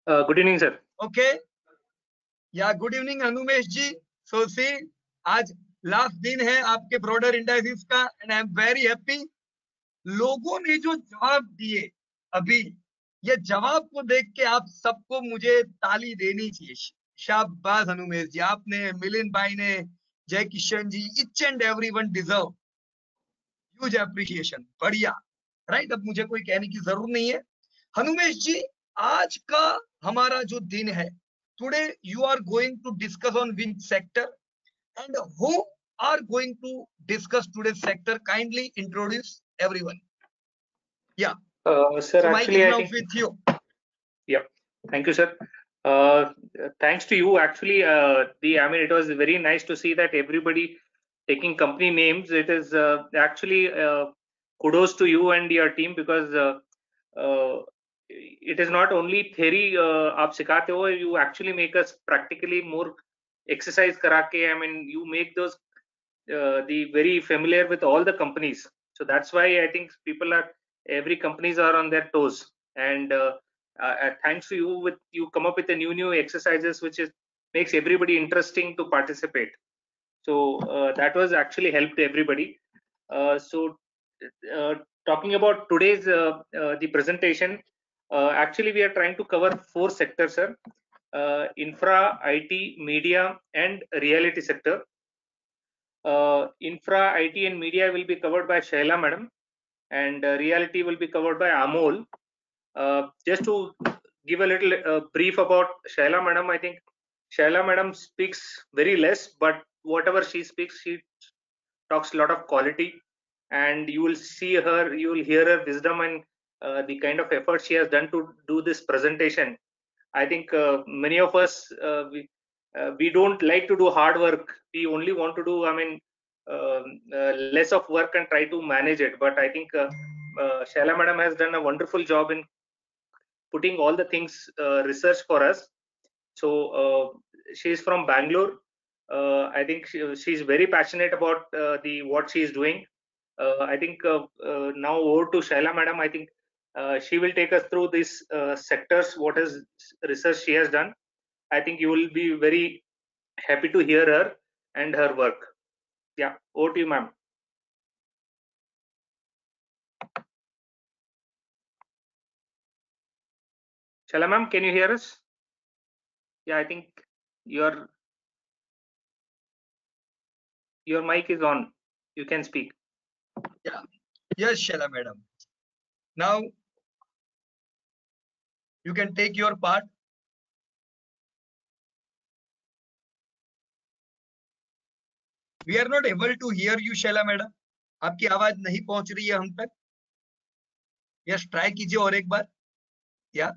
Good evening, sir. Okay. Yeah, good evening Hanumesh ji. So see, आज लास्ट दिन है आपके ब्रॉडर इंडाइसिस का, and I am very happy. लोगों ने जो जवाब दिए अभी, ये जवाब को देख के आप सबको मुझे ताली देनी चाहिए। शाबाश हनुमेश जी, आपने, मिलिंद भाई ने, Jai Kishan ji, each and everyone deserve huge appreciation. बढ़िया, राइट। अब मुझे कोई कहने की जरूरत नहीं है। हनुमेश जी, आज का हमारा जो दिन है, today you are going to discuss on which sector and who are going to discuss today sector? Kindly introduce everyone. Yeah Sir, so actually, Mike is I now think, with you. yeah, thank you, sir. Thanks to you, actually, I mean, it was very nice to see that everybody taking company names. It is actually kudos to you and your team, because it is not only theory आप सिखाते हो, you actually make us practically more exercise करा के, I mean, you make those the very familiar with all the companies. So that's why I think every companies are on their toes, and thanks to you, you come up with a new exercises which makes everybody interesting to participate. So that was actually helped everybody. So talking about today's the presentation, actually we are trying to cover 4 sectors, sir. Infra, IT, media, and reality sector. Infra, IT, and media will be covered by Shaila madam, and reality will be covered by Amol. Just to give a little brief about Shaila madam, I think Shaila madam speaks very less, but whatever she speaks, she talks a lot of quality, and you will see her, you will hear her wisdom and the kind of effort she has done to do this presentation. I think many of us, we don't like to do hard work. We only want to do, I mean, less of work and try to manage it. But I think Shaila madam has done a wonderful job in putting all the things research for us. So she is from Bangalore. I think she's very passionate about what she is doing. I think now over to Shaila madam. I think she will take us through these sectors, what is research she has done. I think you will be very happy to hear her and her work. Yeah, over to you, ma'am. Shaila ma'am, can you hear us? Yeah, I think your mic is on. You can speak. Yeah, yes Shaila madam, now you can take your part. We are not able to hear you Shaila madam, आपकी आवाज नहीं पहुंच रही है हम तक। Yes, try कीजिए और एक बार। या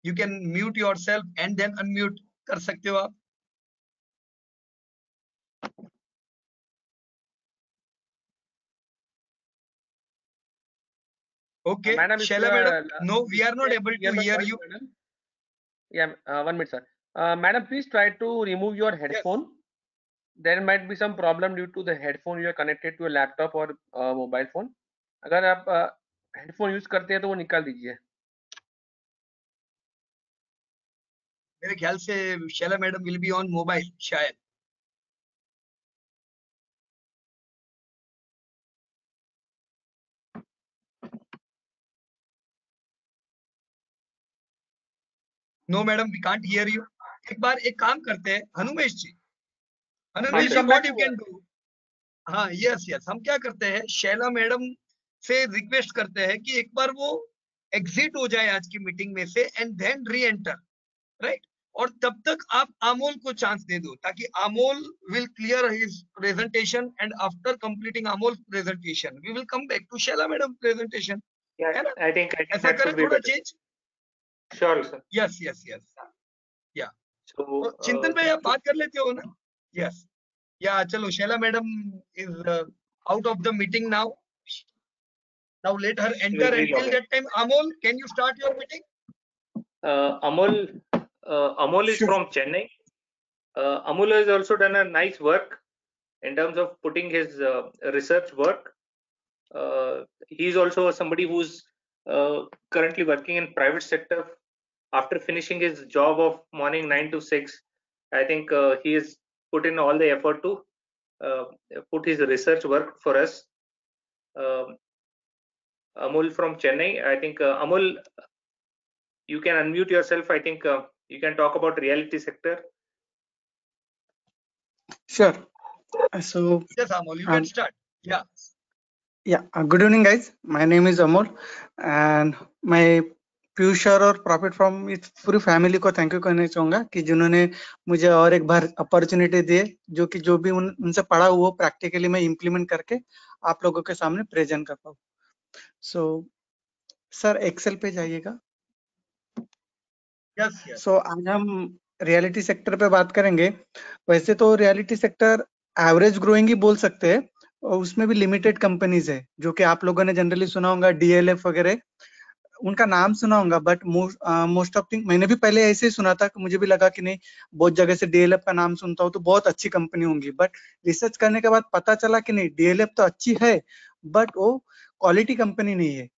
you can mute yourself and then unmute कर सकते हो आप। Okay, madam, Shaila madam, no, we are not able to hear you. Madam. Yeah, 1 minute, sir. Madam, please try to remove your headphone. Yes. There might be some problem due to the headphone you are connected to a laptop or mobile phone. अगर आप headphone use करते हैं तो वो निकाल दीजिए। मेरे ख्याल से Shaila madam will be on mobile शायद। No madam, we can't hear you. एक बार एक काम करते हैं हनुमेश जी, हनुमेश जी, what you can do, हाँ यस यस, हम क्या करते हैं, शैला मैडम से रिक्वेस्ट करते हैं कि एक बार वो एग्जिट हो जाए आज की मीटिंग में से and then reenter, right? और तब तक आप अमोल को चांस दे दो ताकि Amol will clear his presentation and after completing Amol presentation we will come back to Shaila madam presentation. है ना? I think ऐसा that करें should be थोड़ा better. Change. Sure, sir. Yes yes yes. या So, तो चिंतन भाई आप बात कर लेते हो ना. यस या चलो Shaila madam is out of the meeting now. Now let her enter, and till that time, Amol, can you start your meeting? Amol is from Chennai. Amol has also done a nice work in terms of putting his research work. He is also somebody who's currently working in private sector. After finishing his job of morning 9 to 6, I think he has put in all the effort to put his research work for us. Amol from Chennai. I think Amol, you can unmute yourself. I think you can talk about reality sector. Sure. So yes, Amol, you can start. Yeah. Yeah. Good evening, guys. My name is Amol, and my Piyush sir और profit from इस पूरी family को thank you करना चाहूंगा कि जिन्होंने मुझे और एक बार अपॉर्चुनिटी दी, जो कि जो भी उनसे पढ़ा वो प्रैक्टिकली मैं इम्प्लीमेंट करके आप लोगों के सामने प्रेजेंट कर पाऊँ. सो सर एक्सेल पे जाइएगा. Yes yes. सो आज हम रियलिटी सेक्टर पे बात करेंगे. वैसे तो रियलिटी सेक्टर एवरेज ग्रोइंग ही बोल सकते हैं, और उसमें भी लिमिटेड कंपनीज है जो कि आप लोगों ने जनरली सुना होगा, डीएलएफ वगैरह उनका नाम सुना होगा. बट मोस्ट ऑफ थिंग मैंने भी पहले ऐसे ही सुना था कि मुझे भी लगा कि नहीं बहुत जगह से डीएलएफ का नाम सुनता हूँ तो बहुत अच्छी कंपनी होंगी. बट रिसर्च करने के बाद पता चला कि नहीं, डीएलएफ तो अच्छी है बट वो क्वालिटी कंपनी नहीं है.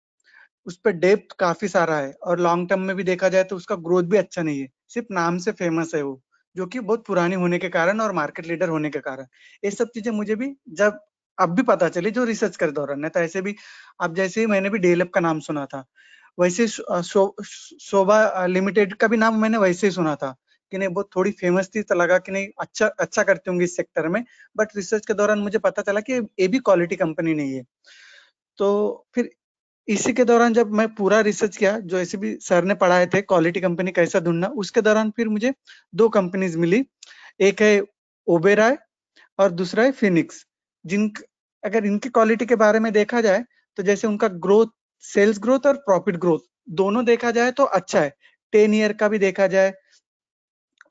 उस पर डेप्थ काफी सारा है और लॉन्ग टर्म में भी देखा जाए तो उसका ग्रोथ भी अच्छा नहीं है. सिर्फ नाम से फेमस है वो, जो कि बहुत पुरानी होने के कारण और मार्केट लीडर होने के कारण. ये सब चीजें मुझे भी जब अब भी पता चली जो रिसर्च कर दौरान. नहीं तो ऐसे भी अब जैसे ही मैंने भी डीएलएफ का नाम सुना था, वैसे शोभा लिमिटेड का भी नाम मैंने वैसे ही सुना था कि नहीं बहुत थोड़ी फेमस थी, तो लगा कि नहीं अच्छा करते होंगे इस सेक्टर में. बट रिसर्च के दौरान मुझे पता चला कि ये भी क्वालिटी कंपनी नहीं है. तो फिर इसी के दौरान जब मैं पूरा रिसर्च किया, जो ऐसे भी सर ने पढ़ाए थे क्वालिटी कंपनी कैसा ढूंढना, उसके दौरान फिर मुझे दो कंपनीज मिली. एक है ओबेरॉय और दूसरा है फिनिक्स. अगर इनकी क्वालिटी के बारे में देखा जाए तो जैसे उनका ग्रोथ, सेल्स ग्रोथ और प्रॉफिट ग्रोथ दोनों देखा जाए तो अच्छा है. 10 ईयर का भी देखा जाए,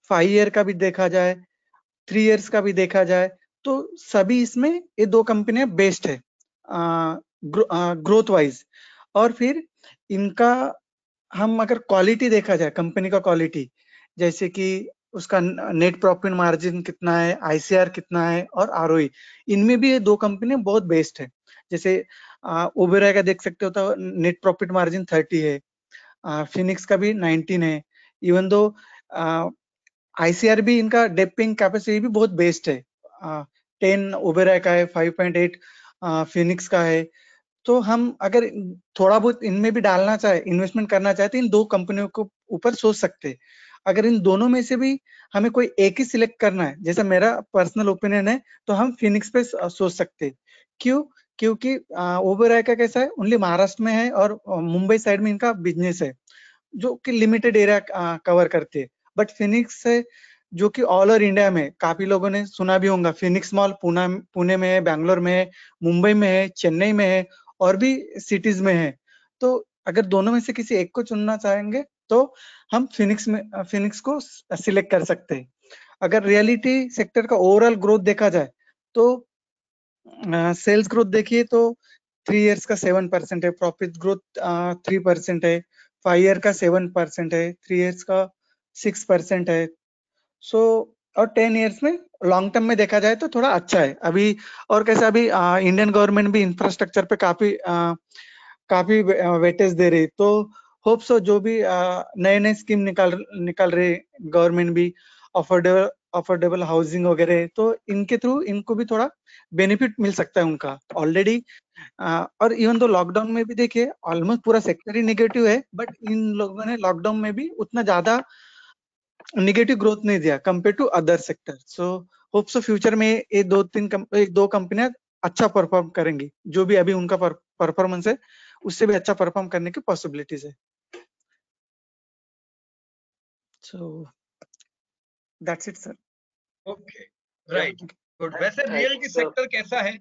5 ईयर का भी देखा जाए, 3 इयर्स का भी देखा जाए, तो सभी इसमें ये दो कंपनियां बेस्ट है ग्रोथ वाइज. और फिर इनका हम अगर क्वालिटी देखा जाए, कंपनी का क्वालिटी, जैसे कि उसका नेट प्रॉफिट मार्जिन कितना है, आईसीआर कितना है और आरओई, इनमें भी ये दो कंपनियां बहुत बेस्ट है. जैसे ओबेरॉय का देख सकते हो तो नेट प्रॉफिट मार्जिन 30 है, फिनिक्स का भी 19 है. इवन दो आईसीआर भी इनका डेपिंग कैपेसिटी भी बहुत बेस्ट है. 10 ओबेरॉय का है, 5.8 फिनिक्स का है. तो हम अगर थोड़ा बहुत इनमें भी डालना चाहे, इन्वेस्टमेंट करना चाहे, तो इन दो कंपनियों को ऊपर सोच सकते हैं. अगर इन दोनों में से भी हमें कोई एक ही सिलेक्ट करना है, जैसा मेरा पर्सनल ओपिनियन है, तो हम फिनिक्स पे सोच सकते हैं. क्यों? क्योंकि ओबेरॉय का कैसा है, ओनली महाराष्ट्र में है और मुंबई साइड में इनका बिजनेस है जो कि लिमिटेड एरिया कवर करते हैं. बट फिनिक्स है जो कि ऑल ओवर इंडिया में, काफी लोगों ने सुना भी होगा, फिनिक्स मॉल पुणे में है, बैंगलोर में है, मुंबई में है, चेन्नई में है और भी सिटीज में है. तो अगर दोनों में से किसी एक को चुनना चाहेंगे तो हम फिनिक्स को सिलेक्ट कर सकते हैं. अगर रियलिटी सेक्टर का ओवरऑल ग्रोथ देखा जाए तो सेल्स ग्रोथ देखिए तो 3 इयर्स का 7% है, प्रॉफिट ग्रोथ 3% है, 5 ईयर का 7% है, 3 इयर्स का 6% है. सो और 10 इयर्स में लॉन्ग टर्म में देखा जाए तो थोड़ा अच्छा है अभी. और कैसा अभी इंडियन गवर्नमेंट भी इंफ्रास्ट्रक्चर पे काफी वेटेज दे रही. तो होप सो जो भी नए स्कीम निकाल रहे गवर्नमेंट भी, अफोर्डेबल हाउसिंग वगैरह, तो इनके थ्रू इनको भी थोड़ा बेनिफिट मिल सकता है उनका ऑलरेडी. और इवन तो लॉकडाउन में भी देखिए ऑलमोस्ट पूरा सेक्टर ही नेगेटिव है, बट इन लोगों ने लॉकडाउन में भी उतना ज्यादा नेगेटिव ग्रोथ नहीं दिया compare to other sector. So hope so future में ये दो कंपनियां अच्छा परफॉर्म करेंगी. जो भी अभी उनका परफॉर्मेंस है उससे भी अच्छा परफॉर्म करने की पॉसिबिलिटीज है. सो That's it, sir. Okay right good. वैसे I रियलिटी think, सेक्टर कैसा है,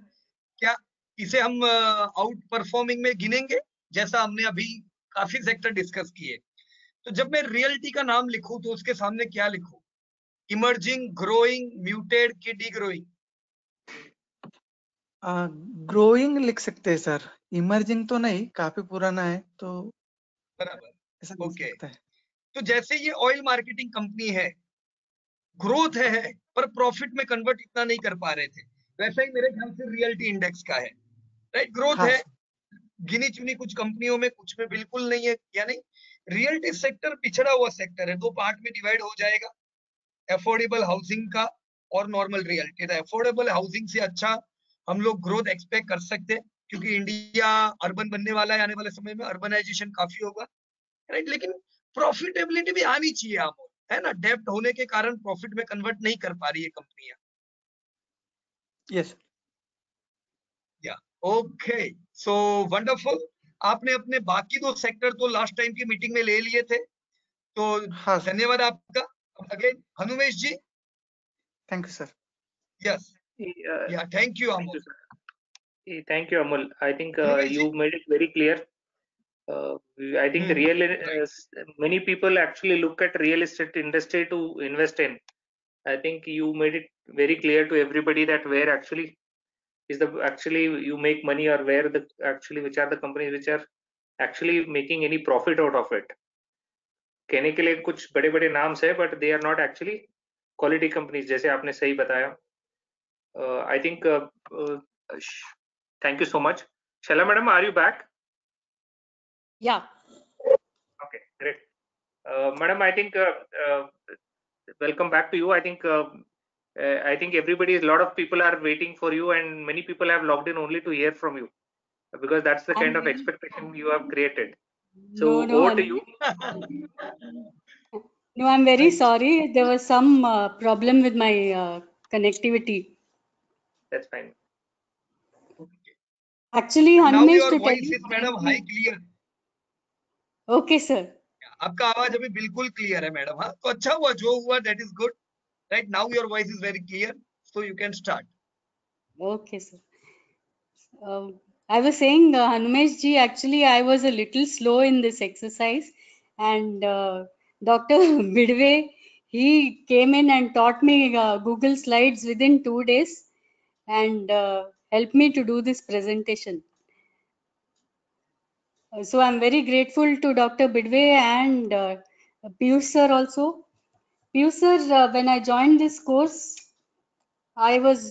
क्या इसे हम आउट परफॉर्मिंग में गिनेंगे? जैसा हमने अभी काफी सेक्टर डिस्कस किए, तो जब मैं रियलिटी का नाम लिखूं तो उसके सामने क्या लिखूं? इमर्जिंग, ग्रोइंग, म्यूटेड की डी ग्रोइंग? ग्रोइंग लिख सकते हैं सर, इमर्जिंग तो नहीं, काफी पुराना है तो बराबर, ऐसा लिख ओके। सकता है। तो जैसे ये ऑयल मार्केटिंग कंपनी है, ग्रोथ है पर प्रॉफिट में कन्वर्ट इतना नहीं कर पा रहे थे, वैसा ही मेरे ख्याल से रियलिटी इंडेक्स का है, राइट? ग्रोथ हाँ है गिनी चुनी कुछ कंपनियों में, कुछ में बिल्कुल नहीं है, या नहीं? रियलिटी सेक्टर पिछड़ा हुआ सेक्टर है, दो पार्ट में डिवाइड हो जाएगा, अफोर्डेबल हाउसिंग का और नॉर्मल रियलिटी। अफोर्डेबल हाउसिंग से अच्छा हम लोग ग्रोथ एक्सपेक्ट कर सकते हैं, क्योंकि इंडिया अर्बन बनने वाला है, आने वाले समय में अर्बनाइजेशन काफी होगा, राइट? लेकिन प्रॉफिटेबिलिटी भी आनी चाहिए, आप है ना? डेब्ट होने के कारण प्रॉफिट में कन्वर्ट नहीं कर पा रही है कंपनियां। यस या ओके, सो वंडरफुल। आपने अपने बाकी दो सेक्टर तो लास्ट टाइम की मीटिंग में ले लिए थे, तो हाँ सर, धन्यवाद आपका। Again Hanumesh ji. Thank you sir. Yes, uh, yeah thank you thank Amol. you, sir. Thank you, Amul. I think Hanumesh ji, you made it very clear. I think many people actually look at real estate industry to invest in. I think you made it very clear to everybody that where actually is the actually you make money, or where the actually which are the companies which are actually making any profit out of it. कहने के लिए कुछ बड़े बड़े नाम्स है, but they are not actually quality companies, जैसे आपने सही बताया। I think thank you so much. Shaila madam, are you back? Yeah. Okay, great. Madam, I think welcome back to you. I think everybody, a lot of people are waiting for you, and many people have logged in only to hear from you, because that's the kind I'm of very, expectation you have created. So no, over to you. no, I'm very Right. sorry. There was some problem with my connectivity. That's fine. Actually, Now Hanumesh, your to tell voice you is madam high clear. okay, sir. आपका आवाज अभी बिल्कुल clear है madam. हाँ, तो अच्छा हुआ, जो हुआ that is good, right? Now your voice is very clear, so you can start. Okay, sir. I was saying, Hanumesh ji, actually, I was a little slow in this exercise, and Dr. Bidve, he came in and taught me Google Slides within 2 days and helped me to do this presentation. So I'm very grateful to Dr. Bidve and Piyush sir also. Piyush sir, when I joined this course, I was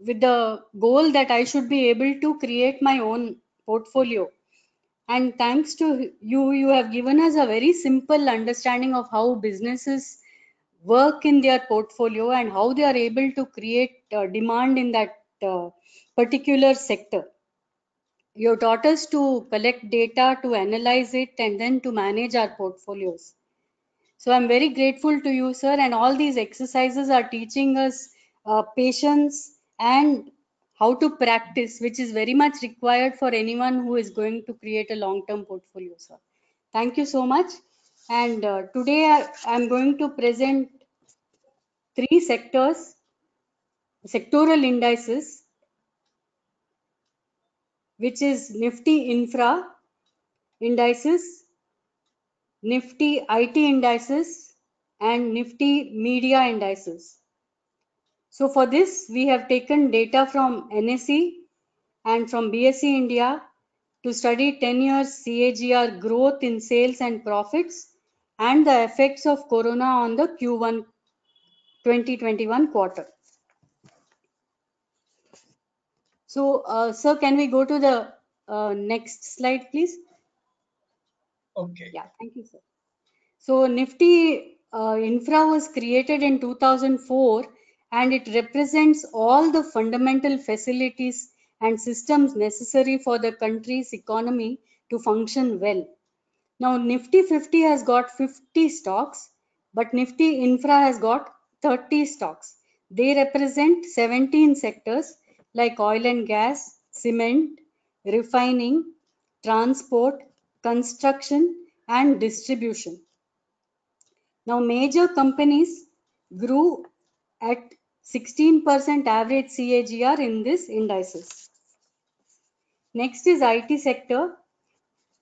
with the goal that I should be able to create my own portfolio. And thanks to you, you have given us a very simple understanding of how businesses work in their portfolio and how they are able to create demand in that particular sector. You taught us to collect data, to analyze it, and then to manage our portfolios. So I'm very grateful to you, sir. And all these exercises are teaching us patience and how to practice, which is very much required for anyone who is going to create a long-term portfolio, sir. Thank you so much. And today I'm going to present 3 sectors, sectoral indices, which is Nifty Infra indices, Nifty IT indices, and Nifty Media indices. So for this, we have taken data from NSE and from BSE India to study 10 years CAGR growth in sales and profits and the effects of Corona on the Q1 2021 quarter. So, sir, can we go to the next slide, please? Okay. Yeah, thank you, sir. So Nifty Infra was created in 2004 and it represents all the fundamental facilities and systems necessary for the country's economy to function well. Now Nifty 50 has got 50 stocks, but Nifty Infra has got 30 stocks. They represent 17 sectors like oil and gas, cement, refining, transport, construction, and distribution. Now, major companies grew at 16% average CAGR in this indices. Next is IT sector.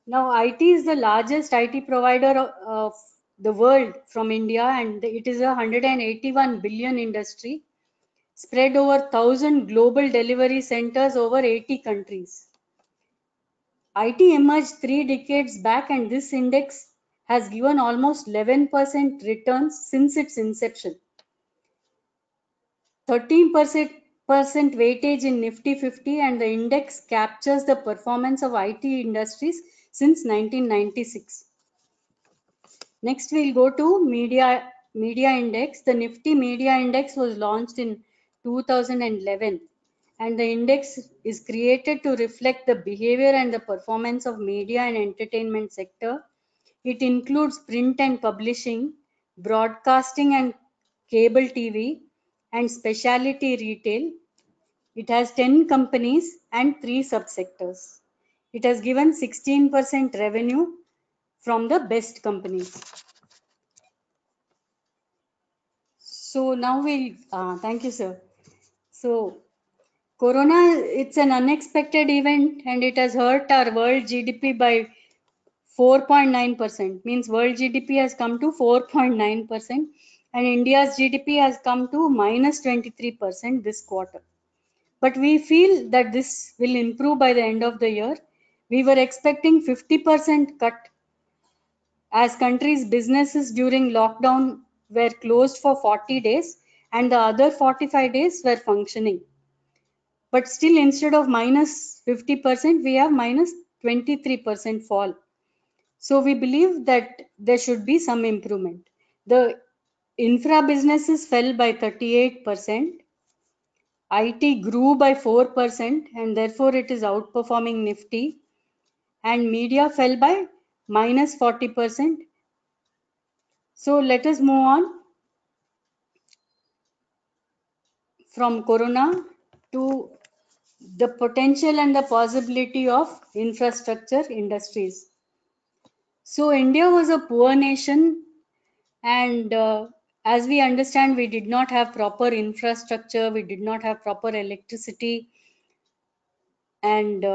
Now, IT is the largest IT provider of the world from India, and it is a 181 billion industry spread over 1,000 global delivery centers over 80 countries. IT emerged 3 decades back, and this index has given almost 11% returns since its inception. 13% weightage in Nifty 50, and the index captures the performance of IT industries since 1996. Next, we'll go to media index. The Nifty Media Index was launched in 2011, and the index is created to reflect the behavior and the performance of media and entertainment sector. It includes print and publishing, broadcasting and cable TV, and specialty retail. It has 10 companies and 3 subsectors. It has given 16% revenue from the best companies. So now thank you, sir. So Corona, it's an unexpected event, and it has hurt our world GDP by 4.9%. Means world GDP has come to 4.9%, and India's GDP has come to minus 23% this quarter. But we feel that this will improve by the end of the year. We were expecting 50% cut as countries' businesses during lockdown were closed for 40 days and the other 45 days were functioning. But still, instead of minus 50%, we have minus 23% fall. So we believe that there should be some improvement. The infra businesses fell by 38%. IT grew by 4%, and therefore it is outperforming Nifty. And media fell by minus 40%. So let us move on from Corona to the potential and the possibility of infrastructure industries. So India was a poor nation, and as we understand, we did not have proper infrastructure, we did not have proper electricity and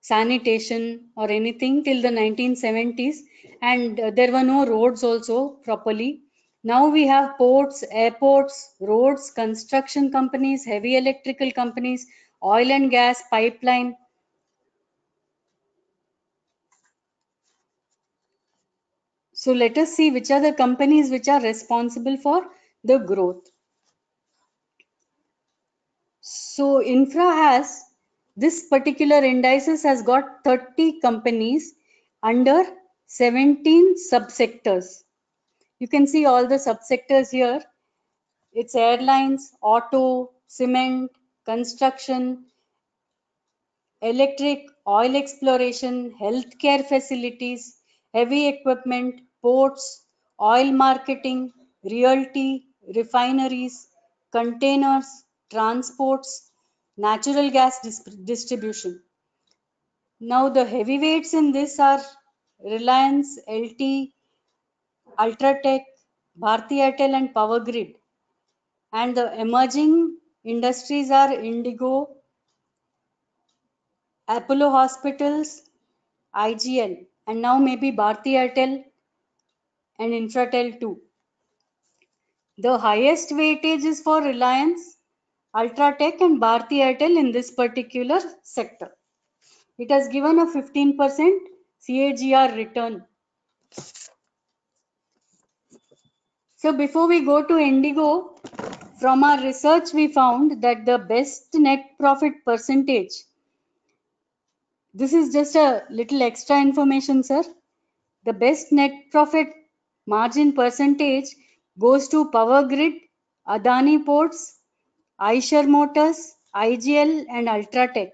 sanitation or anything till the 1970s, and there were no roads also properly. Now we have ports, airports, roads, construction companies, heavy electrical companies, oil and gas pipeline. So let us see which are the companies which are responsible for the growth. So infra has, this particular indices has got 30 companies under 17 subsectors. You can see all the subsectors here. It's airlines, auto, cement, construction, electric, oil exploration, healthcare facilities, heavy equipment, ports, oil marketing, realty, refineries, containers, transports, natural gas distribution. Now the heavyweights in this are Reliance, LT, Ultratech, Bharti Airtel and Power Grid. And the emerging industries are Indigo, Apollo Hospitals, IGL, and now maybe Bharti Airtel and Infratel too. The highest weightage is for Reliance, Ultratech and Bharti Airtel in this particular sector. It has given a 15% CAGR return. So before we go to Indigo, from our research we found that the best net profit percentage, this is just a little extra information, sir. The best net profit margin percentage goes to Power Grid, Adani Ports, Eicher Motors, IGL and Ultratech.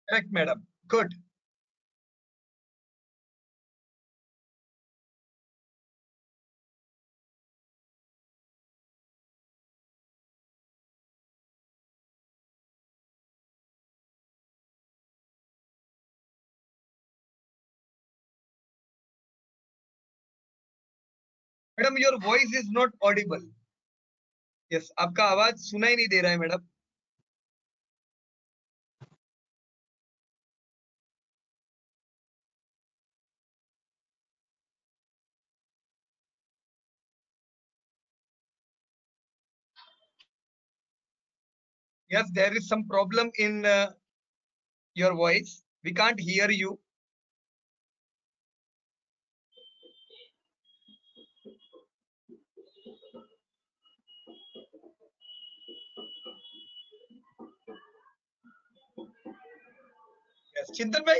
Correct, madam. Good. Madam your voice is not Audible. Yes, आपका आवाज सुनाई नहीं दे रहा है madam. Yes, there is some problem in your voice. We can't hear you. Yes, Chintan bhai.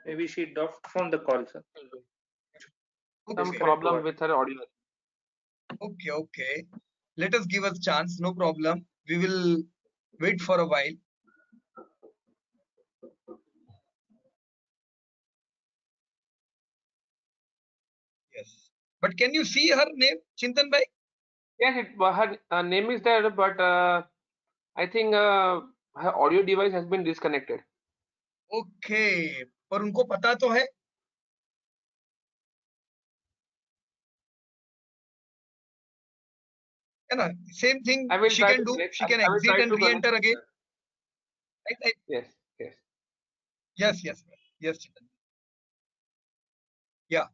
Maybe she dropped from the call, sir. Some Okay. problem with her audio. Okay, okay. Let us give us chance. No problem. We will wait for a while. Yes. But can you see her name, Chintan bhai? Yes, her name is there, but I think her audio device has been disconnected. Okay. पर उनको पता तो है. है ना? Same thing I will she try can to do. connect. She can I will exit try and to connect. re-enter again. Right? Yes, yes. Yes, yes, yes, Chintan. Yeah.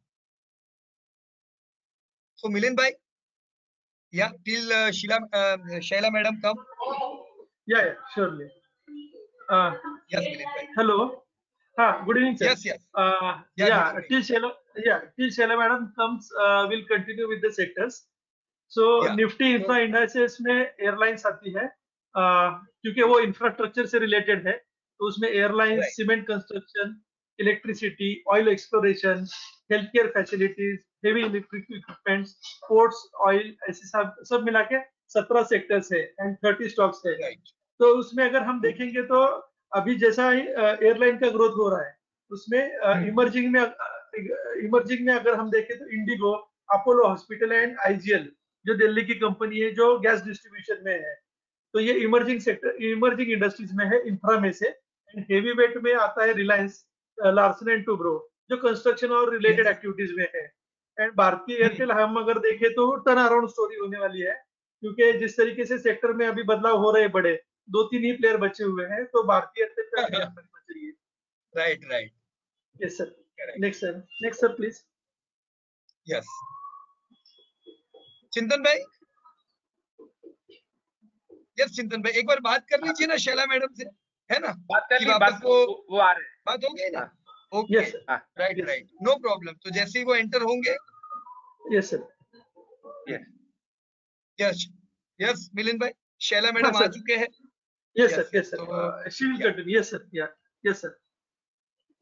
So Milind bhai, yeah, till Shaila madam come. Yeah, surely. Yes, Milind bhai. Hello. Good evening, sir. Yes, yes. Yeah, good evening. till Sheila madam comes, we'll continue with the sectors. So Yeah. Nifty infra indices में airlines आती है, क्योंकि वो infrastructure से related है, तो उसमें airlines, Right. Cement construction, electricity, oil exploration, health care facilities, heavy electric equipments, ports, oil, ऐसे सब मिला के 17 सेक्टर्स है एंड 30 स्टॉक्स है. Right. तो उसमें अगर हम देखेंगे तो अभी जैसा एयरलाइन का ग्रोथ हो रहा है, उसमें इमर्जिंग में अगर हम देखें तो Indigo, Apollo hospital and IGL जो दिल्ली की कंपनी है जो गैस डिस्ट्रीब्यूशन में है, तो ये इमर्जिंग सेक्टर, इमर्जिंग इंडस्ट्रीज में है, इंफ्रा में से. एंड हेवी वेट में आता है रिलायंस, लार्सन एंड टुब्रो जो कंस्ट्रक्शन और रिलेटेड एक्टिविटीज में है. एंड भारतीय एयरटेल हम अगर देखें तो टर्न अराउंड स्टोरी होने वाली है, क्योंकि जिस तरीके से सेक्टर में अभी बदलाव हो रहे बड़े, 2-3 ही प्लेयर बचे हुए हैं, तो भारतीय एयरटेल का ध्यान रखना चाहिए. Right, right. Yes sir. Correct. Next sir please. Yes. चिंतन भाई. यस चिंतन भाई, एक बार बात कर लीजिए ना शैला मैडम से, है ना? बात कर कि ली, वापस बात वो आ रहे हैं. बात हो गई ना? हाँ. Okay. Yes, sir. Right Yes. Right, no problem. तो जैसे ही वो एंटर होंगे. Yes sir. Yes. Yes yes Milind भाई, शैला मैडम आ sir. चुके हैं. Yes, Yes, sir. Yes, sir. so, She will yeah. continue. Yes, sir. Yeah. Yes, sir.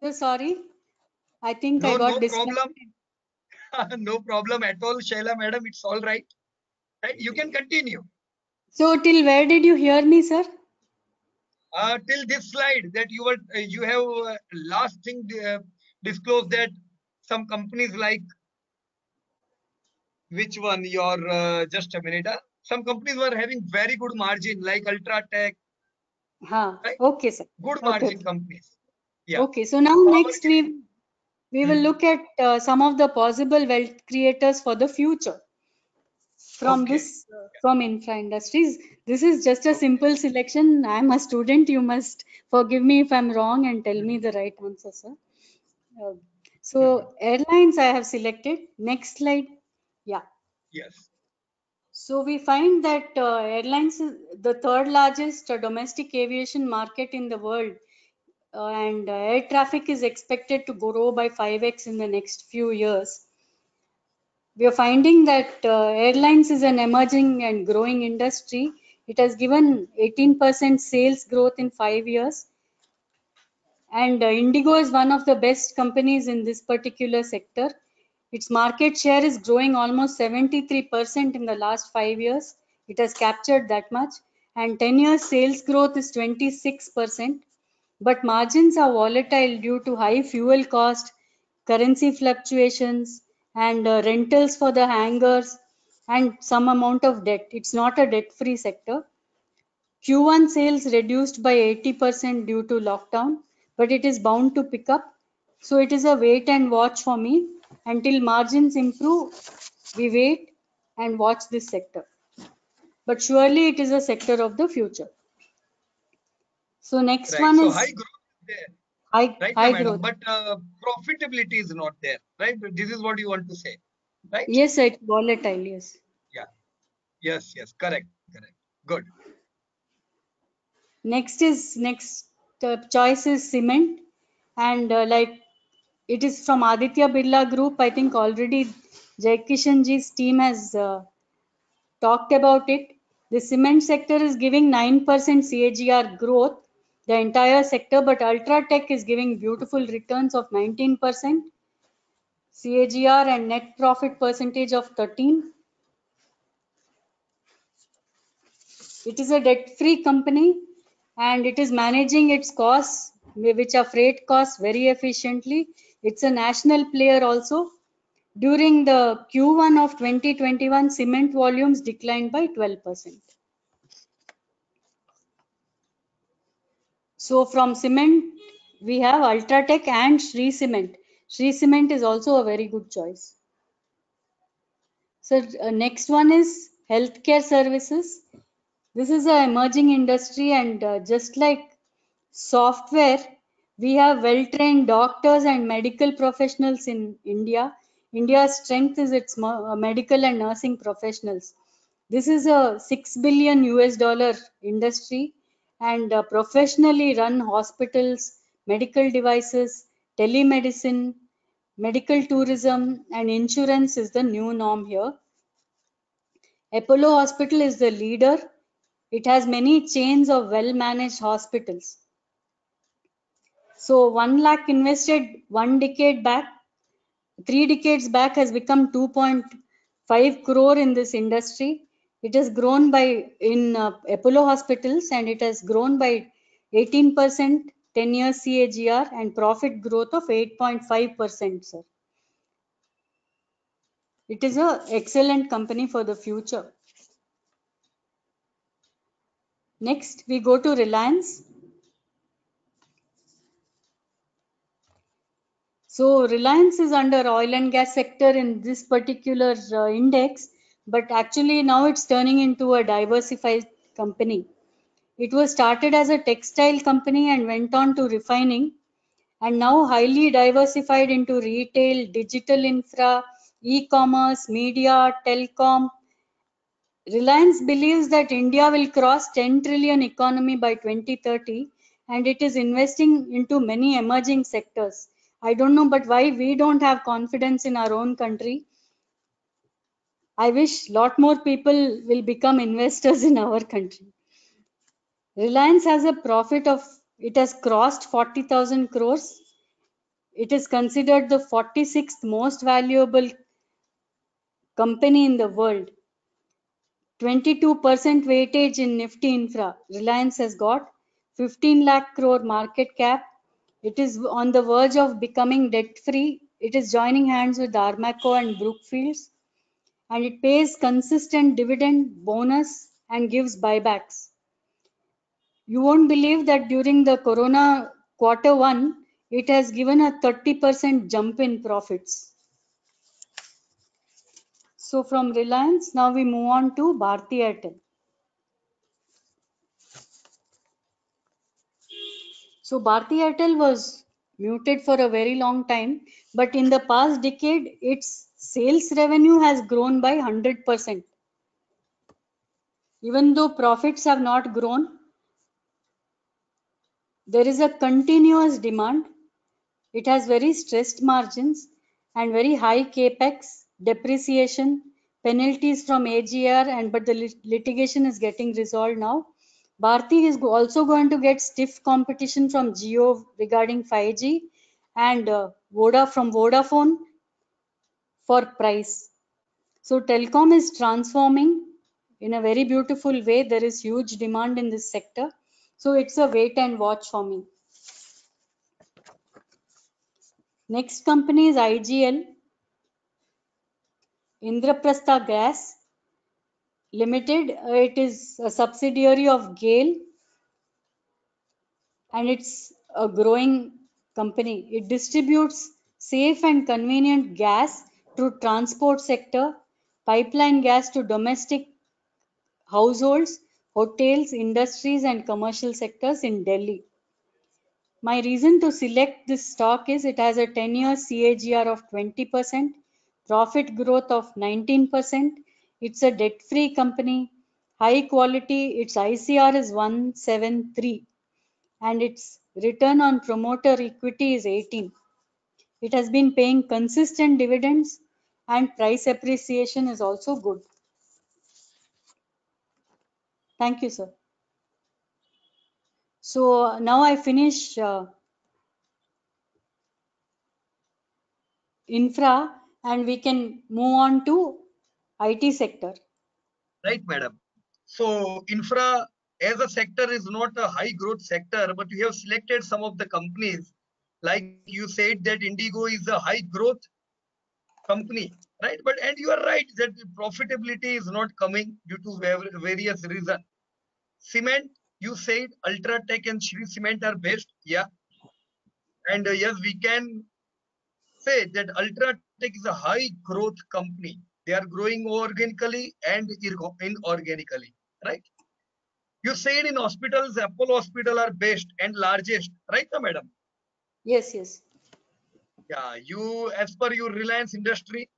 So sorry. I think I No, got no disconnected. problem. No problem at all, Shaila madam. It's all right. Right? You can continue. So till where did you hear me, sir? Till this slide that you have last thing disclosed that some companies like which one your just a minute. Some companies were having very good margin like Ultratech. Right? Okay, sir. Good Okay. margin companies. Yeah. Okay. So now Power next we will look at some of the possible wealth creators for the future from Okay. this from infra industries. This is just a simple selection. I'm a student. You must forgive me if I'm wrong and tell me the right answer, sir. So airlines I have selected. Next slide. Yeah. Yes. So we find that airlines is the third largest domestic aviation market in the world, and air traffic is expected to grow by 5x in the next few years. We are finding that airlines is an emerging and growing industry. It has given 18% sales growth in 5 years. And Indigo is one of the best companies in this particular sector. Its market share is growing almost 73% in the last 5 years. It has captured that much. And 10 years sales growth is 26%. But margins are volatile due to high fuel cost, currency fluctuations, and rentals for the hangars, and some amount of debt. It's not a debt-free sector. Q1 sales reduced by 80% due to lockdown, but it is bound to pick up. So it is a wait and watch for me until margins improve. we wait and watch this sector. But surely it is a sector of the future. So next Right. one So is high growth is there, high right, growth. madam? But profitability is not there, right? This is what you want to say, right? Yes, it's volatile. Yes. Yeah. Yes. Correct. Good. Next choice is cement, and like it is from Aditya Birla Group. I think already Jaikishan ji's team has talked about it. The cement sector is giving 9% CAGR growth, the entire sector, but Ultratech is giving beautiful returns of 19% CAGR and net profit percentage of 13%. It is a debt-free company and it is managing its costs, which are freight costs, very efficiently. It's a national player also. During the Q1 of 2021, cement volumes declined by 12%. So from cement, we have Ultratech and Shree Cement. Shree Cement is also a very good choice. So next one is healthcare services. This is an emerging industry, and just like software, we have well-trained doctors and medical professionals in India. India's strength is its medical and nursing professionals. This is a $6 billion US industry, and professionally run hospitals, medical devices, telemedicine, medical tourism, and insurance is the new norm here. Apollo Hospital is the leader. It has many chains of well-managed hospitals. So 1 lakh invested 1 decade back, 3 decades back has become 2.5 crore in this industry. It has grown by in Apollo hospitals, and it has grown by 18% 10 years CAGR and profit growth of 8.5%, sir. It is an excellent company for the future. Next, we go to Reliance. So Reliance is under oil and gas sector in this particular index, but actually now it's turning into a diversified company. It was started as a textile company and went on to refining, and now highly diversified into retail, digital infra, e-commerce, media, telecom. Reliance believes that India will cross 10 trillion economy by 2030, and it is investing into many emerging sectors. I don't know, but why we don't have confidence in our own country. I wish a lot more people will become investors in our country. Reliance has a profit of, it has crossed 40,000 crores. It is considered the 46th most valuable company in the world. 22% weightage in Nifty Infra. Reliance has got 15 lakh crore market cap. It is on the verge of becoming debt free. It is joining hands with Armaco and Brookfields, and it pays consistent dividend, bonus, and gives buybacks. You won't believe that during the Corona Q1, it has given a 30% jump in profits. So from Reliance, now we move on to Bharti Airtel. So Bharti Airtel was muted for a very long time, but in the past decade, its sales revenue has grown by 100%. Even though profits have not grown, there is a continuous demand. It has very stressed margins and very high capex, depreciation, penalties from AGR, but the litigation is getting resolved now. Bharti is also going to get stiff competition from Jio regarding 5G and from Vodafone for price. So telecom is transforming in a very beautiful way. There is huge demand in this sector. So it's a wait and watch for me. Next company is IGL, Indraprastha Gas Limited. It is a subsidiary of GAIL, and it's a growing company. It distributes safe and convenient gas through transport sector, pipeline gas to domestic households, hotels, industries, and commercial sectors in Delhi. My reason to select this stock is it has a 10-year CAGR of 20%, profit growth of 19%. It's a debt-free company, high quality. Its ICR is 173, and its return on promoter equity is 18. It has been paying consistent dividends, and price appreciation is also good. Thank you, sir. So now I finish infra, and we can move on to IT sector. Right, madam. So infra as a sector is not a high growth sector, but you have selected some of the companies, like you said that Indigo is a high growth company, right? But and you are right that profitability is not coming due to various reasons. Cement, you said Ultratech and Shri Cement are best, yeah. And yes, we can say that Ultratech is a high growth company. They are growing organically and inorganically, right? You said in hospitals, Apollo Hospital are best and largest, right, madam? Yes, yes. Yeah, you, as per your Reliance Industry,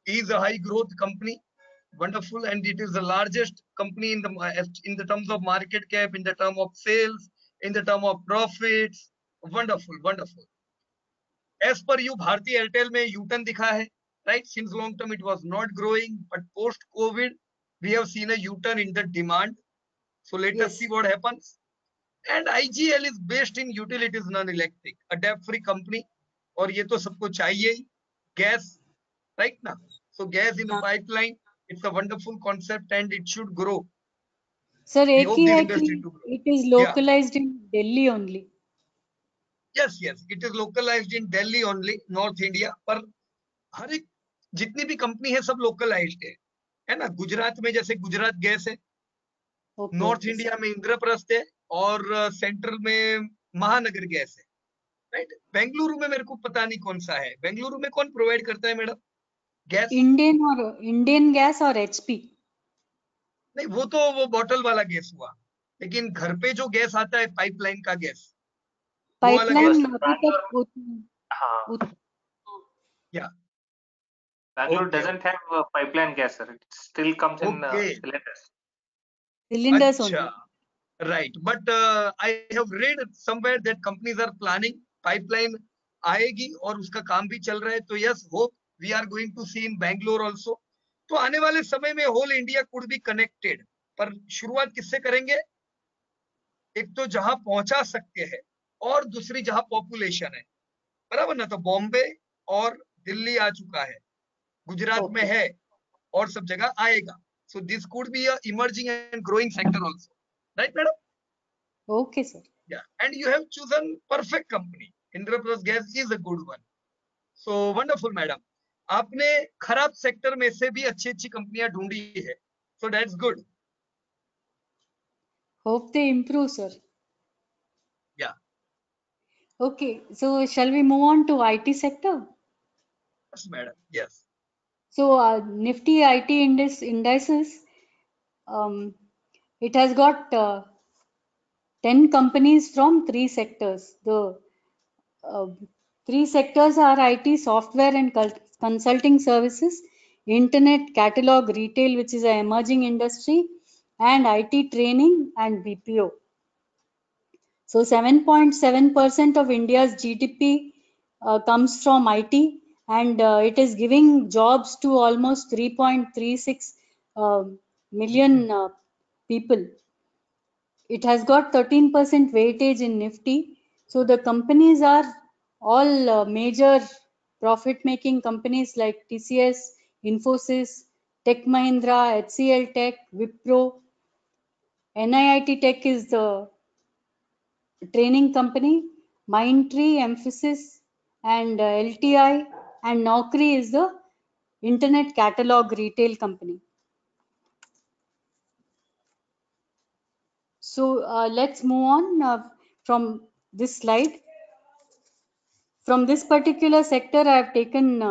is a high growth company, wonderful, and it is the largest company in the terms of market cap, in the term of sales, in the term of profits. Wonderful, wonderful. As per you, Bharti Airtel में U-turn दिखा है, right? Since long term it was not growing, but post COVID we have seen a U-turn in the demand. So let us see what happens. And IGL is based in utilities non-electric, a debt-free company. और ये तो सबको चाहिए ही. Gas, right now. So gas in the pipeline, it's a wonderful concept and it should grow. Sir, We एक hope he this है industry कि to grow. it is localized in Delhi only. Yes, yes, it is localized in Delhi only, North India. पर हर एक जितनी भी company है सब localised है ना? गुजरात में जैसे गुजरात गैस है, नॉर्थ इंडिया में इंद्रप्रस्थ है, और सेंट्रल में महानगर गैस है, राइट? बेंगलुरु में मेरे को पता नहीं कौन सा है. बेंगलुरु में कौन प्रोवाइड करता है मैडम गैस? इंडियन गैस और एचपी. नहीं, वो तो वो बॉटल वाला गैस हुआ, लेकिन घर पे जो गैस आता है पाइपलाइन का गैस, पाइपलाइन अभी तक या Bangalore doesn't have pipeline gas, sir. It still comes in cylinders. Cylinders only. Right, but I have read somewhere that companies are planning pipeline आएगी और उसका काम भी चल रहा है. तो yes, hope we are going to see in Bangalore also. तो आने वाले समय में whole India could be connected. पर शुरुआत किससे करेंगे? एक तो जहां पहुंचा सकते हैं और दूसरी जहां पॉपुलेशन है, बराबर ना? तो बॉम्बे और दिल्ली आ चुका है, गुजरात में है, और सब जगह आएगा. So this could be a emerging and growing sector also, right, madam? Okay, sir. Yeah, and you have chosen perfect company. Indraprasth Gas is a good one. So wonderful, madam. आपने खराब सेक्टर में से भी अच्छी अच्छी कंपनियां ढूंढी है. So that's good. Hope they improve, sir. Yeah. Okay, so shall we move on to IT sector? Yes, madam. Yes. So Nifty IT indices, it has got 10 companies from 3 sectors. The 3 sectors are IT, software and consulting services, internet catalog retail, which is an emerging industry, and IT training and BPO. So 7.7% of India's GDP comes from IT, and it is giving jobs to almost 3.36 million people. It has got 13% weightage in Nifty. So the companies are all major profit-making companies like TCS, Infosys, Tech Mahindra, HCL Tech, Wipro. NIIT Tech is the training company. Mindtree, Emphasis, and LTI, and Naukri is the internet catalog retail company. So let's move on from this slide. From this particular sector, I have taken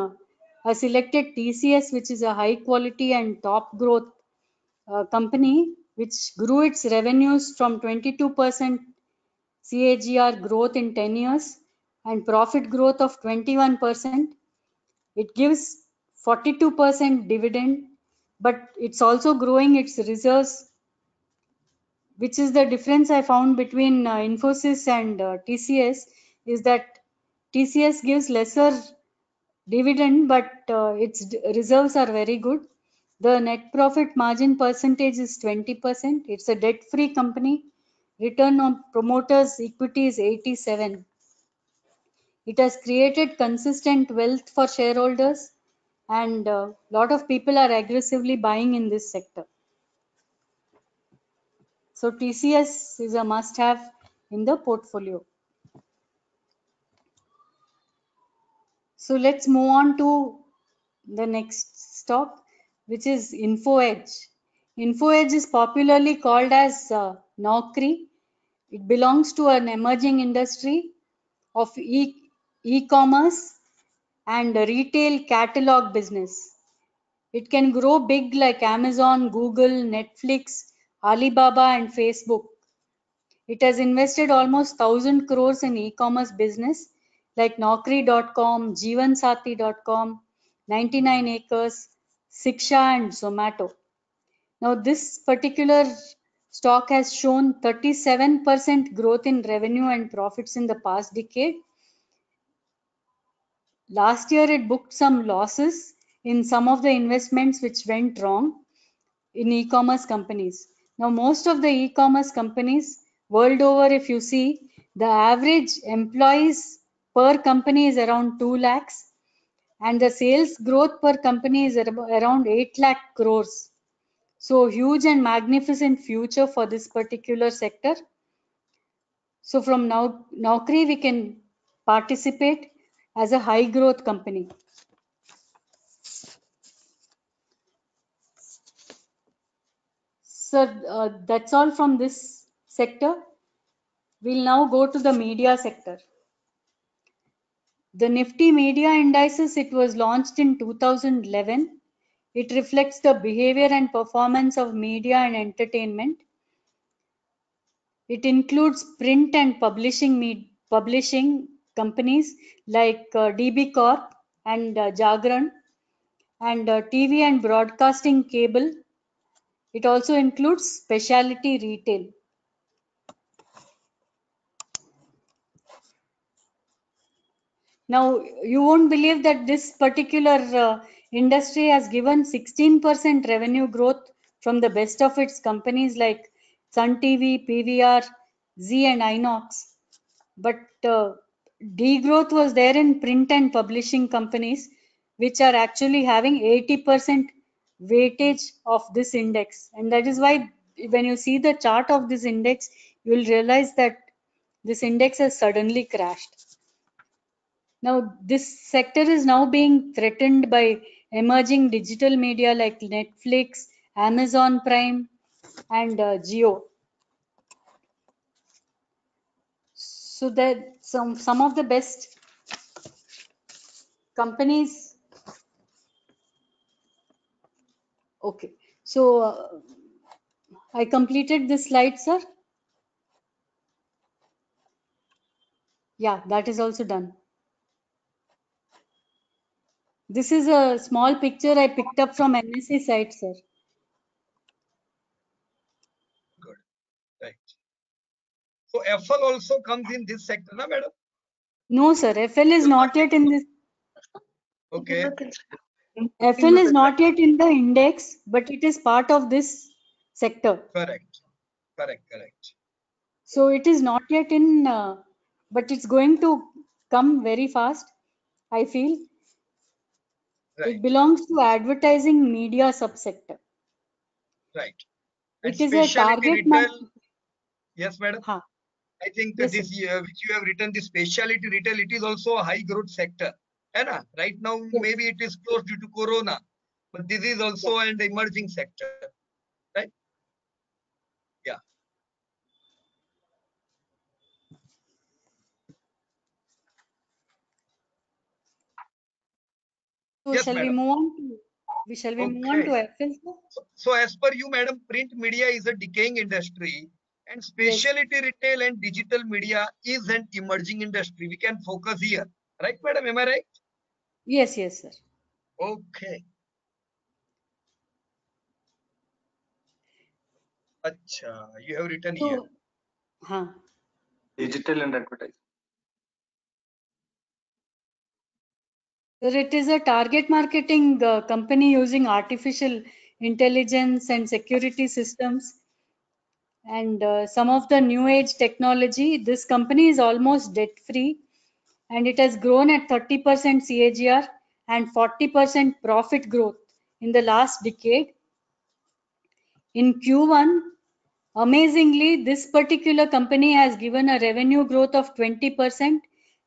I selected TCS, which is a high quality and top growth company, which grew its revenues from 22% CAGR growth in 10 years and profit growth of 21%. It gives 42% dividend, but it's also growing its reserves, which is the difference I found between Infosys and TCS, is that TCS gives lesser dividend, but its reserves are very good. The net profit margin percentage is 20%. It's a debt-free company. Return on promoters' equity is 87. It has created consistent wealth for shareholders, and a lot of people are aggressively buying in this sector. So TCS is a must-have in the portfolio. So let's move on to the next stock, which is InfoEdge. InfoEdge is popularly called as Naukri. It belongs to an emerging industry of e-commerce and retail catalog business. It can grow big like Amazon, Google, Netflix, Alibaba, and Facebook. It has invested almost 1,000 crores in e-commerce business like Naukri.com, Jeevansathi.com, 99 Acres, Siksha, and Zomato. Now, this particular stock has shown 37% growth in revenue and profits in the past decade. Last year, it booked some losses in some of the investments which went wrong in e-commerce companies. Now, most of the e-commerce companies world over, if you see, the average employees per company is around 2 lakhs and the sales growth per company is around 8 lakh crores. So huge and magnificent future for this particular sector. So from Naukri, we can participate as a high growth company. So that's all from this sector. We'll now go to the media sector. The Nifty Media Indices, it was launched in 2011. It reflects the behavior and performance of media and entertainment. It includes print and publishing companies like DB Corp and Jagran, and TV and broadcasting cable. It also includes specialty retail. Now, you won't believe that this particular industry has given 16% revenue growth from the best of its companies like Sun TV, PVR, Z, and Inox. But degrowth was there in print and publishing companies, which are actually having 80% weightage of this index. And that is why when you see the chart of this index, you will realize that this index has suddenly crashed. Now, this sector is now being threatened by emerging digital media like Netflix, Amazon Prime, and Jio. So that some of the best companies. Okay, so I completed this slide, sir. Yeah, that is also done. This is a small picture I picked up from NSE site, sir. Good. Right. So FL also comes in this sector, na madam? No, sir. FL is not yet in this. Okay. FL is not yet in the index, but it is part of this sector. Correct. Correct. Correct. So it is not yet in, but it's going to come very fast, I feel. Right. It belongs to advertising media subsector. Right. And It is a specialty target retail. Yes, madam. Huh. I think Yes, this year, which you have written, the specialty retail, it is also a high growth sector. Anna, right now, Yes. maybe it is closed due to Corona, but this is also an emerging sector, right? Yeah. So Yes, shall we madam. move on to Okay. FL, sir? So as per you, madam, print media is a decaying industry and specialty retail and digital media is an emerging industry. We can focus here. Right, madam? Am I right? Yes, yes, sir. Okay. Acha, you have written here. So, huh. Digital and advertising. Sir, it is a target marketing company using artificial intelligence and security systems and some of the new age technology. This company is almost debt free and it has grown at 30% CAGR and 40% profit growth in the last decade. In Q1, amazingly, this particular company has given a revenue growth of 20%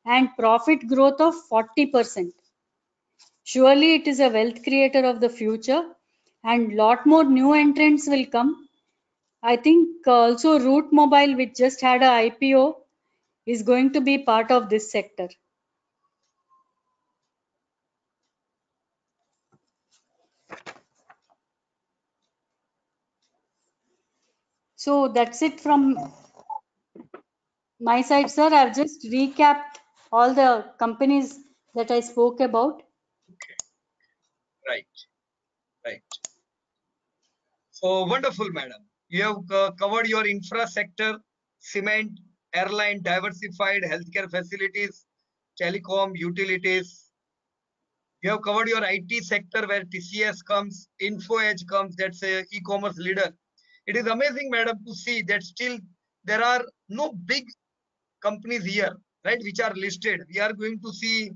and profit growth of 40%. Surely it is a wealth creator of the future and lot more new entrants will come. I think also Root Mobile, which just had a IPO, is going to be part of this sector. So that's it from my side, sir. I've just recapped all the companies that I spoke about. Okay. Right. Right. So wonderful, madam. You have covered your infra sector, cement, airline, diversified healthcare facilities, telecom, utilities. You have covered your IT sector where TCS comes, Info Edge comes, that's a e-commerce leader. It is amazing, madam, to see that still there are no big companies here, right, which are listed. We are going to see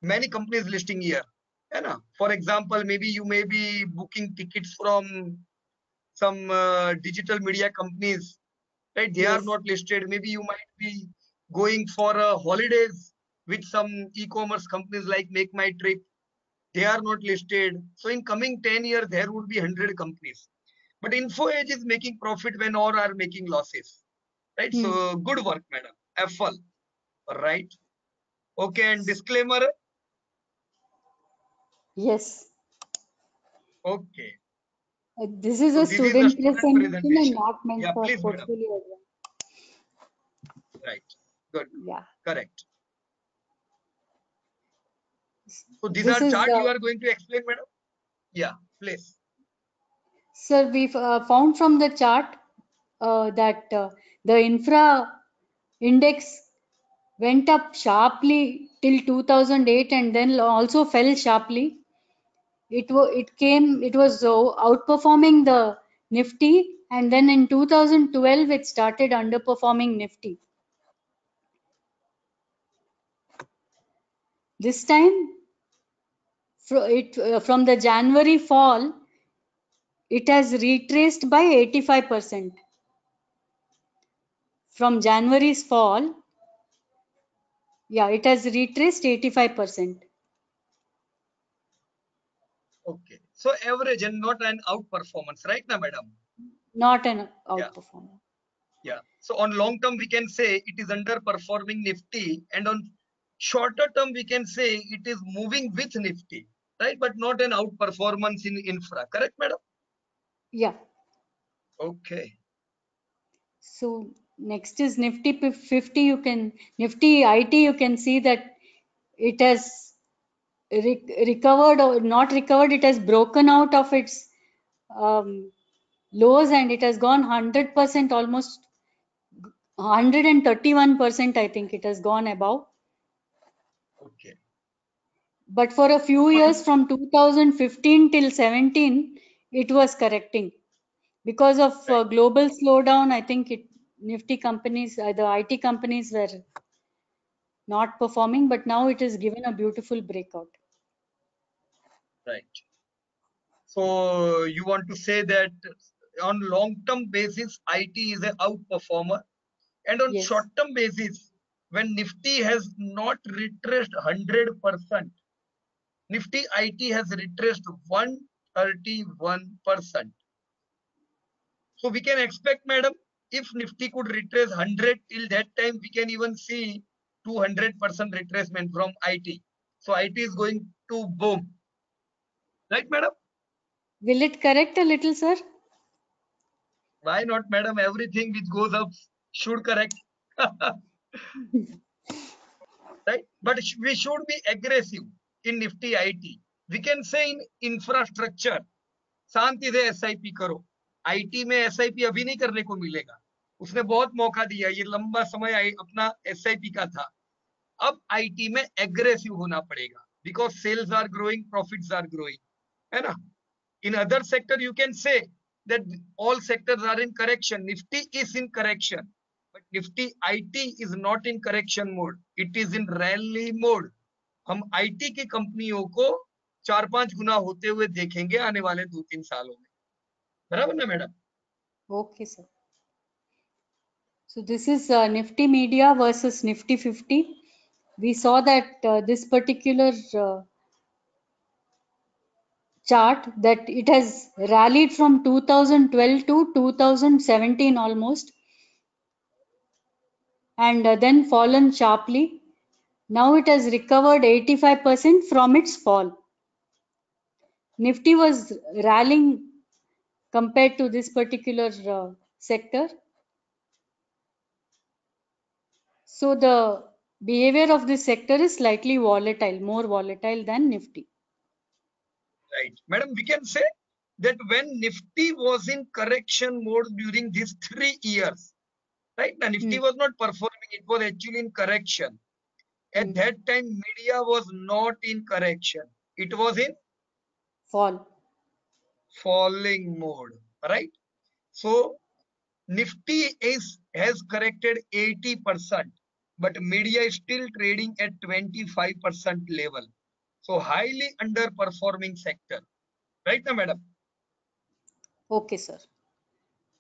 many companies listing here. For example, maybe you may be booking tickets from some digital media companies, right? They are Yes. not listed. Maybe you might be going for holidays with some e-commerce companies like Make My Trip. They are not listed. So in coming 10 years, there would be 100 companies. But Info Edge is making profit when all are making losses, right? So good work, madam. FL, right? Okay, and disclaimer. Yes. Okay. This is So a this is a student student presentation and presentation. not meant Yeah, for please, madam. portfolio advice. Right. Good. Yeah. Correct. So these This are is chart you are going to explain, madam? Yeah, please. sir, we found from the chart that the infra index went up sharply till 2008 and then also fell sharply. It was outperforming the Nifty, and then in 2012 it started underperforming Nifty. This time, from the January fall, it has retraced by 85%. From January's fall, yeah, it has retraced 85%. Okay. So average and not an outperformance, right now, madam? Not an Yeah. outperformer. Yeah. So on long term, we can say it is underperforming Nifty, and on shorter term, we can say it is moving with Nifty, right? But not an outperformance in infra, correct, madam? Yeah. Okay. So next is Nifty 50. Nifty IT, you can see that it has recovered or not recovered. It has broken out of its lows and it has gone 100%, almost 131%. I think it has gone above. Okay. But for a few years from 2015 till 17, it was correcting. Because of global slowdown, I think Nifty companies, the IT companies were not performing, but now it is given a beautiful breakout. Right. So you want to say that on long-term basis, IT is an outperformer, and on Yes. short-term basis, when Nifty has not retraced 100%, Nifty IT has retraced 131%. So we can expect, madam, if Nifty could retrace 100 till that time, we can even see 200% retracement from IT. So IT is going to boom. Right, madam? Will it correct a little, sir? Why not, madam? Everything which goes up should correct. Right? But we should be aggressive in Nifty IT. We can say in infrastructure, शांति से SIP करो. IT में SIP अभी नहीं करने को मिलेगा. उसने बहुत मौका दिया, ये लंबा समय अपना SIP का था. अब IT में aggressive होना पड़ेगा, because sales are growing, profits are growing, है ना? In other sector, you can say that all sectors are in correction. Nifty is in correction, but Nifty IT is not in correction mode. It is in rally mode. हम IT की कंपनियों को 4-5 गुना होते हुए देखेंगे आने वाले 2-3 सालों में. बराबर ना madam? Okay, sir. So this is Nifty Media versus Nifty 50. We saw that this particular chart, that it has rallied from 2012 to 2017 almost, and then fallen sharply. Now it has recovered 85% from its fall. Nifty was rallying compared to this particular sector. So the behavior of this sector is slightly volatile, more volatile than Nifty. Right. Madam, we can say that when Nifty was in correction mode during these 3 years, right? Now, Nifty was not performing, it was actually in correction. At that time, media was not in correction. It was in falling mode, right? So Nifty has corrected 80%, but media is still trading at 25% level. So highly underperforming sector, right now, madam? Okay, sir.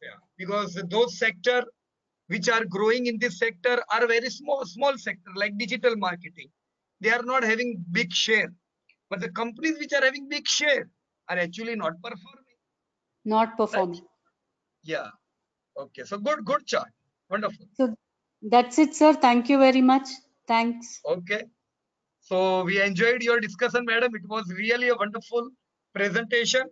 Yeah, because those sector which are growing in this sector are very small sector like digital marketing. They are not having big share, but the companies which are having big share are actually not performing. Not performing. Right? Yeah. Okay. So good chart. Wonderful. So that's it, sir. Thank you very much. Thanks. Okay. So we enjoyed your discussion, madam. It was really a wonderful presentation,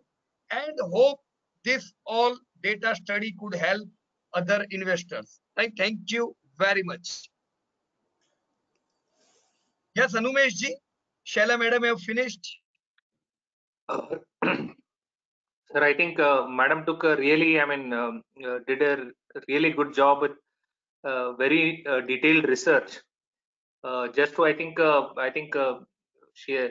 and hope this all data study could help other investors. Right? Thank you very much. Yes, Anumesh ji. Shaila madam have finished. Sir, I think madam took a really, did a really good job with very detailed research. Just to, she,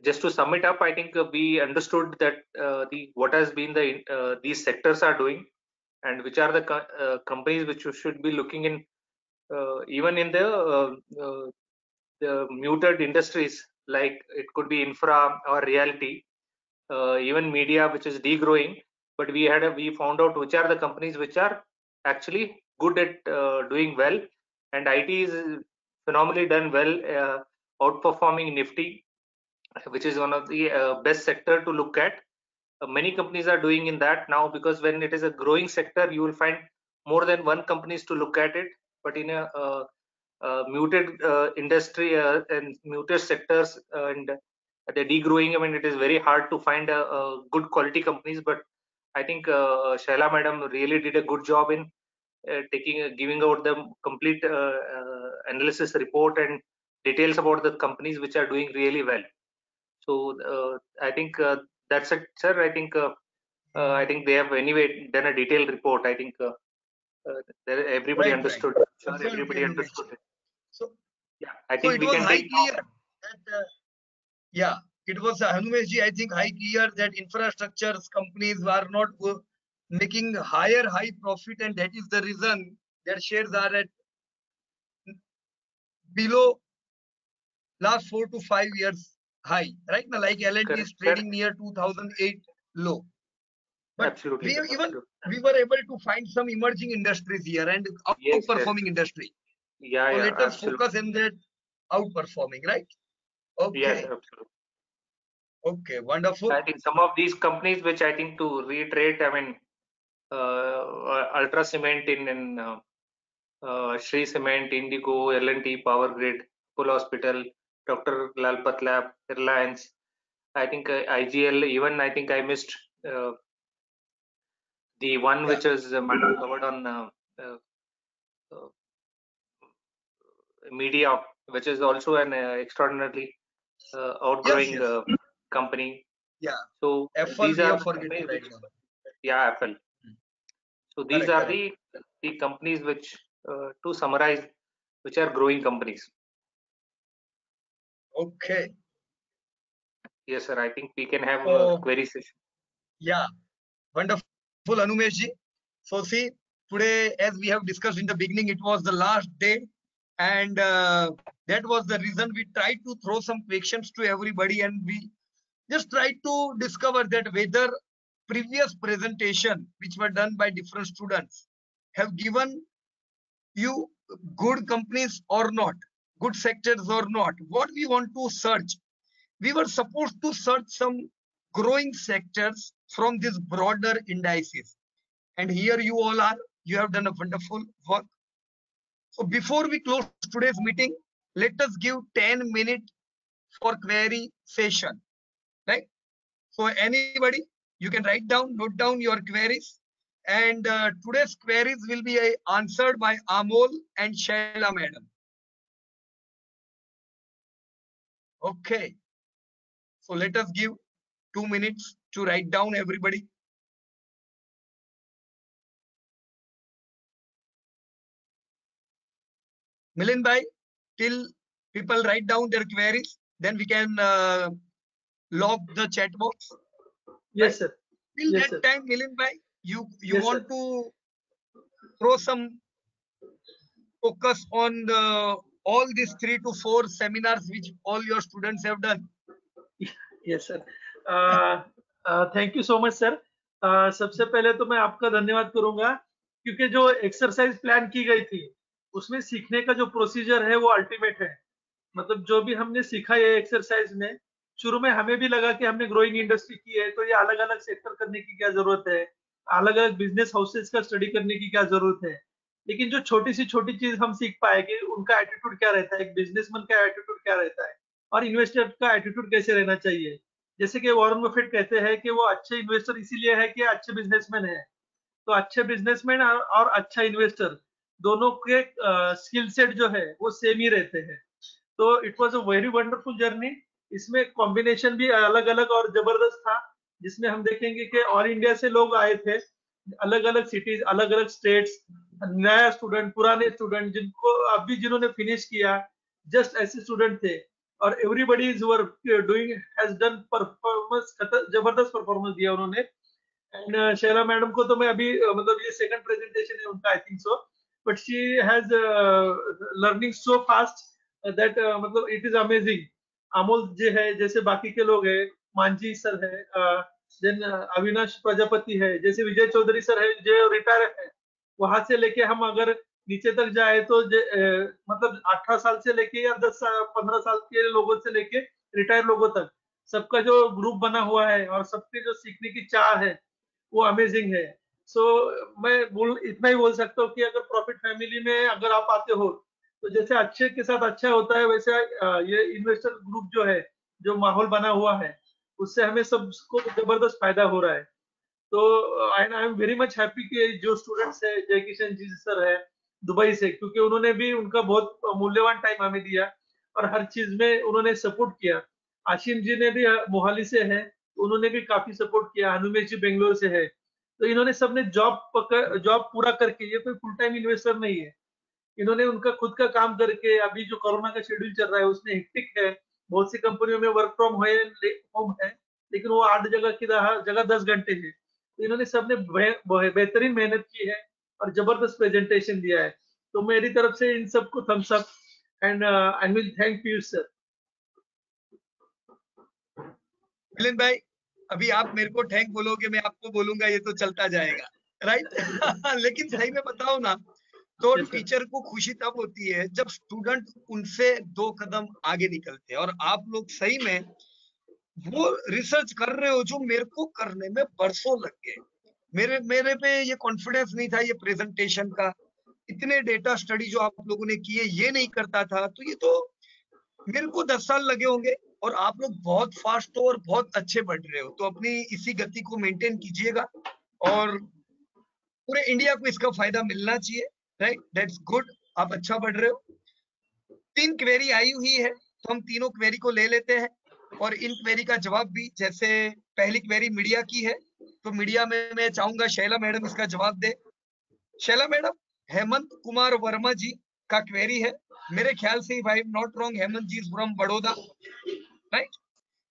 just to sum it up, I think we understood that what has been these sectors are doing, and which are the companies which you should be looking in, even in the muted industries, like it could be infra or reality, even media, which is degrowing. But we found out which are the companies which are actually good at doing well, and IT is phenomenally done well, outperforming Nifty, which is one of the best sector to look at. Many companies are doing in that now, because when it is a growing sector, you will find more than one companies to look at it. But in a muted industry and muted sectors and they're degrowing, it is very hard to find a good quality companies. But I think Shaila madam really did a good job in giving out the complete analysis report and details about the companies which are doing really well. So I think that's it, sir. I think they have anyway done a detailed report. I think everybody understood. Right. Sure, everybody understood it. So yeah, I think we it was can high take. clear that yeah, it was Hanumesh ji. I think high clear that infrastructure companies were not making high profit, and that is the reason their shares are at below last 4 to 5 years high, right now, like L&T is trading near 2008 low. But absolutely, we were able to find some emerging industries here and outperforming industry. Yeah, so yeah, let us absolutely. focus in that outperforming, right? Okay. Yes, absolutely. Okay, wonderful. I think some of these companies, which I think to reiterate, Ultra Cement in Shree Cement, Indigo, L&T, Power Grid, Full Hospital, Dr. Lal Patlab, Reliance, I think IGL, even I think I missed the one which is madam covered on media, which is also an extraordinarily outgrowing Yes. company. Yeah. So FL these we are have the forget companies to write which, down. yeah, FL. So these Correct, are correct. the companies which, to summarize, which are growing companies. Okay. Yes, sir. I think we can have a So query session. yeah, wonderful, Anumesh ji. So see, today, as we have discussed in the beginning, it was the last day, and that was the reason we tried to throw some questions to everybody, and we just tried to discover that whether previous presentation which were done by different students have given you good companies or not, good sectors or not. What we want to search, we were supposed to search some growing sectors from this broader indices, and here you all are. You have done a wonderful work. So before we close today's meeting, let us give 10 minutes for query session, right? So anybody, you can write down, note down your queries, and today's queries will be answered by Amol and Shaila madam. Okay, so let us give 2 minutes to write down, everybody. Milind bhai, till people write down their queries, then we can log the chat box. Yes, sir. Till Yes, that sir. time, Milind bhai, you Yes, want sir. to throw some focus on all these 3 to 4 seminars which all your students have done. Yes sir, thank you so much sir. सबसे पहले तो मैं आपका धन्यवाद करूंगा, क्योंकि जो exercise plan की गई थी उसमें सीखने का जो प्रोसीजर है वो अल्टीमेट है। मतलब जो भी हमने सीखा ये एक्सरसाइज में, शुरू में हमें भी लगा कि हमने ग्रोइंग इंडस्ट्री की है तो ये अलग अलग सेक्टर करने की क्या जरूरत है, अलग अलग बिजनेस हाउसेस का स्टडी करने की क्या जरूरत है। लेकिन जो छोटी सी छोटी चीज हम सीख पाए कि उनका एटीट्यूड क्या रहता है, एक बिजनेसमैन का एटीट्यूड क्या रहता है और इन्वेस्टर का एटीट्यूड कैसे रहना चाहिए। जैसे कि वॉरेन बफेट कहते हैं कि वो अच्छे इन्वेस्टर इसीलिए है कि अच्छे बिजनेसमैन है। तो अच्छे बिजनेसमैन और अच्छा इन्वेस्टर दोनों के स्किल सेट जो है वो सेम ही रहते हैं। तो it was a very wonderful journey. इसमें कॉम्बिनेशन भी अलग अलग और जबरदस्त था, जिसमें हम देखेंगे कि ऑल इंडिया से लोग आए थे, अलग अलग सिटीज, अलग अलग स्टेट्स, नया स्टूडेंट, पुराने स्टूडेंट, जिनको अभी जिन्होंने फिनिश किया, जस्ट ऐसे स्टूडेंट थे। और everybody is doing has done performance, जबरदस्त परफॉर्मेंस दिया उन्होंने। एंड शैला मैडम को तो मैं अभी मतलब ये सेकंड प्रेजेंटेशन है उनका, I think so, but she has learning so fast that मतलब इट इज अमेजिंग। अमोल जी है, जैसे बाकी के लोग हैं, मांझी सर है, देन अविनाश प्रजापति है, जैसे विजय चौधरी सर है जो रिटायर है। वहां से लेके हम अगर नीचे तक जाए तो मतलब 18 साल से लेके या 10-15 साल के लोगों से लेके रिटायर लोगों तक सबका जो ग्रुप बना हुआ है और सबके जो सीखने की चाह है वो अमेजिंग है। सो मैं इतना ही बोल सकता हूँ कि अगर प्रॉफिट फैमिली में अगर आप आते हो तो जैसे अच्छे के साथ अच्छा होता है, वैसे ये इन्वेस्टर ग्रुप जो है, जो माहौल बना हुआ है, उससे हमें सबको जबरदस्त फायदा हो रहा है। तो I am very much happy कि जो स्टूडेंट्स है, जय किशन जी सर है दुबई से, क्योंकि उन्होंने भी उनका बहुत मूल्यवान टाइम हमें दिया और हर चीज में उन्होंने सपोर्ट किया। आशिम जी ने भी मोहाली से है, उन्होंने भी काफी सपोर्ट किया। हनुमेश जी बेंगलोर से है। तो इन्होंने सबने जॉब पूरा करके, ये कोई फुल टाइम इन्वेस्टर नहीं है, इन्होंने उनका खुद का काम करके, अभी जो कोरोना का शेड्यूल चल रहा है उसमें हेक्टिक है, बहुत सी कंपनियों में वर्क फ्रॉम होम है, लेकिन वो 8 जगह की जगह 10 घंटे है। तो इन्होंने सबने बेहतरीन मेहनत की है और जबरदस्त प्रेजेंटेशन दिया है। तो मेरी तरफ से इन सबको thumbs up and I will thank you sir. Milind भाई, अभी आप मेरे को थैंक बोलोगे, मैं आपको बोलूंगा, ये तो चलता जाएगा, राइट? लेकिन सही में बताओ ना, तो Yes, sir. टीचर को खुशी तब होती है जब स्टूडेंट उनसे 2 कदम आगे निकलते हैं। और आप लोग सही में वो रिसर्च कर रहे हो जो मेरे को करने में बरसों लग गए। मेरे पे ये कॉन्फिडेंस नहीं था ये प्रेजेंटेशन का, इतने डेटा स्टडी जो आप लोगों ने किए ये नहीं करता था। तो ये तो मेरे को 10 साल लगे होंगे और आप लोग बहुत फास्ट हो और बहुत अच्छे बढ़ रहे हो, तो अपनी इसी गति को मेंटेन कीजिएगा और पूरे इंडिया को इसका फायदा मिलना चाहिए, राइट? दैट्स गुड, आप अच्छा बढ़ रहे हो। 3 क्वेरी आई हुई है, तो हम तीनों क्वेरी को ले लेते हैं और इन क्वेरी का जवाब भी, जैसे पहली क्वेरी मीडिया की है, तो मीडिया में मैं चाहूंगा शैला मैडम इसका जवाब दे। शैला मैडम, हेमंत कुमार वर्मा जी का क्वेरी है, मेरे ख्याल से if I am not wrong Hemant ji is from Baroda, right?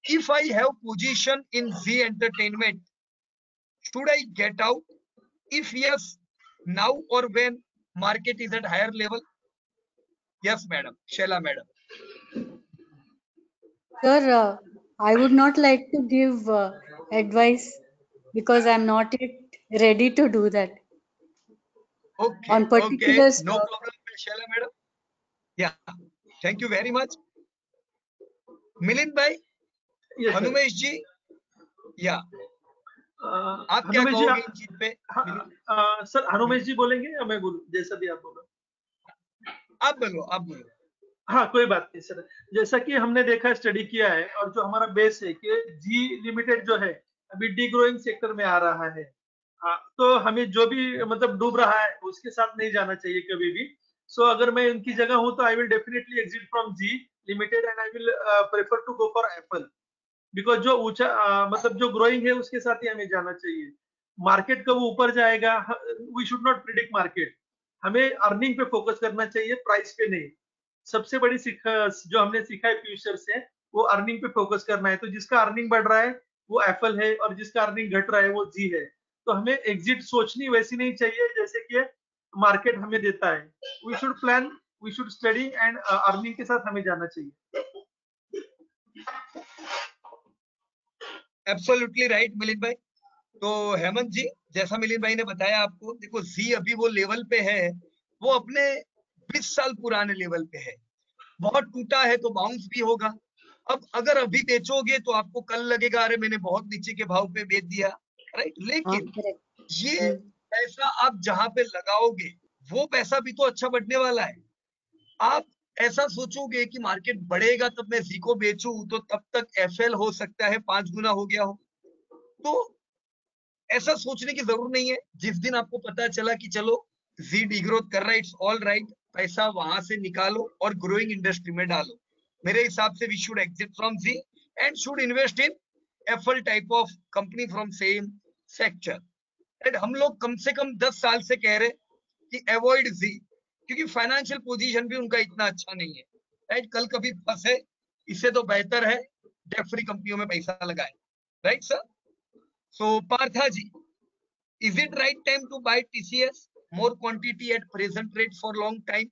If I have position in Zee entertainment, should I get out? If yes, now or when market is at higher level? Yes, madam. Shaila madam. Sir, I would not like to give advice because I'm not yet ready to do that. Okay. On particular Okay. No stock. problem, Shaila madam. Yeah. Thank you very much. Milind bhai, Yes, sir. Hanumesh ji. Yeah. आप क्या हनुमेश जी, कहोगे इन चीज पे? Sir हनुमेश जी बोलेंगे या मैं बोलूं? जैसा भी आप बोलो। आप बोलो, आप बोलो। हाँ, कोई बात नहीं सर। जैसा कि हमने देखा, स्टडी किया है और जो हमारा बेस है कि जी लिमिटेड जो है अभी डी ग्रोइंग सेक्टर में आ रहा है। हाँ, तो हमें जो भी मतलब डूब रहा है उसके साथ नहीं जाना चाहिए कभी भी। सो अगर मैं उनकी जगह हूं तो I will definitely exit from Zee limited and I will prefer to go for Apple, because जो ऊंचा मतलब जो ग्रोइंग है उसके साथ ही हमें जाना चाहिए। मार्केट कब ऊपर जाएगा, we should not predict market, हमें अर्निंग पे फोकस करना चाहिए, प्राइस पे नहीं। सबसे बड़ी जो हमने सीखा है पीयूष सर से, वो अर्निंग पे फोकस करना है। तो जिसका अर्निंग बढ़ रहा है वो एप्पल है और जिसका अर्निंग घट रहा है वो जी है। तो हमें एग्जिट सोचनी वैसी नहीं चाहिए जैसे कि मार्केट हमें देता है। We should plan, we should study and earning के साथ हमें जाना चाहिए। एब्सोल्युटली राइट मिलिंद भाई। तो हेमंत जी, जैसा मिलिंद भाई ने बताया आपको, देखो जी अभी वो लेवल पे है, वो अपने 20 साल पुराने लेवल पे है, बहुत टूटा है तो बाउंस भी होगा। अब अगर अभी बेचोगे तो आपको कल लगेगा अरे मैंने बहुत नीचे के भाव पे बेच दिया, राइट? लेकिन ये पैसा आप जहां पे लगाओगे वो पैसा भी तो अच्छा बढ़ने वाला है। आप ऐसा सोचोगे कि मार्केट बढ़ेगा तब मैं जी को बेचूं, तो तब तक एफएल हो सकता है 5 गुना हो गया हो। तो ऐसा सोचने की जरूरत नहीं है। जिस दिन आपको पता चला कि चलो जी डिग्रोथ कर रहा है, इट्स ऑल राइट, पैसा वहां से निकालो और ग्रोइंग इंडस्ट्री में डालो। मेरे हिसाब से we should exit from Zee and should invest in Apple type of company from same sector. And हम लोग कम से कम 10 साल से कह रहे कि अवॉइड जी, क्योंकि फाइनेंशियल पोजीशन भी उनका इतना अच्छा नहीं है, राइट? कल कभी फंसे, इससे तो बेहतर है डेट फ्री कंपनियों में पैसा लगाए, right sir? So Partha ji, is it right time to buy TCS more quantity at present rate for long time?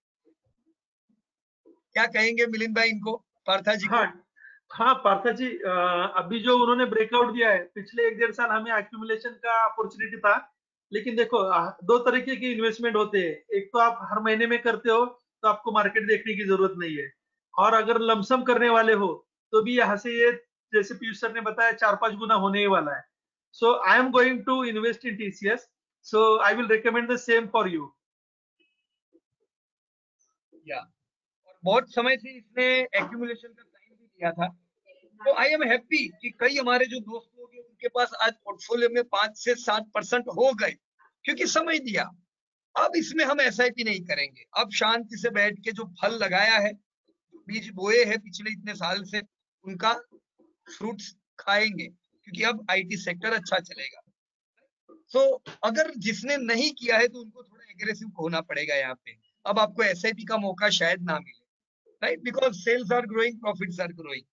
क्या कहेंगे मिलिंद भाई इनको, पार्था जी को? हाँ पार्था जी, अभी जो उन्होंने ब्रेकआउट दिया है, पिछले 1-1.5 साल हमें एक्यूमुलेशन का अपॉर्चुनिटी था। लेकिन देखो, 2 तरीके की इन्वेस्टमेंट होते हैं। एक तो आप हर महीने में करते हो तो आपको मार्केट देखने की जरूरत नहीं है, और अगर लमसम करने वाले हो तो भी यहाँ से ये जैसे पीयूष सर ने बताया 4-5 गुना होने ही वाला है। So I am going to invest in TCS. So I will recommend the same for you. या बहुत समय से इसने एक्यूमुलेशन का टाइम भी दिया था, तो आई एम हैप्पी कि कई हमारे जो दोस्त लोग हैं उनके पास आज पोर्टफोलियो में 5 से 7% हो गए, क्योंकि समय दिया। अब इसमें हम एसआईपी नहीं करेंगे, अब शांति से बैठ के जो फल लगाया है, बीज बोए हैं पिछले इतने साल से, उनका फ्रूट्स खाएंगे, क्योंकि अब आईटी सेक्टर अच्छा चलेगा। तो अगर जिसने नहीं किया है तो उनको थोड़ा एग्रेसिव होना पड़ेगा यहाँ पे। अब आपको एसआईपी का मौका शायद ना मिले, right? Because sales are growing, profits are growing.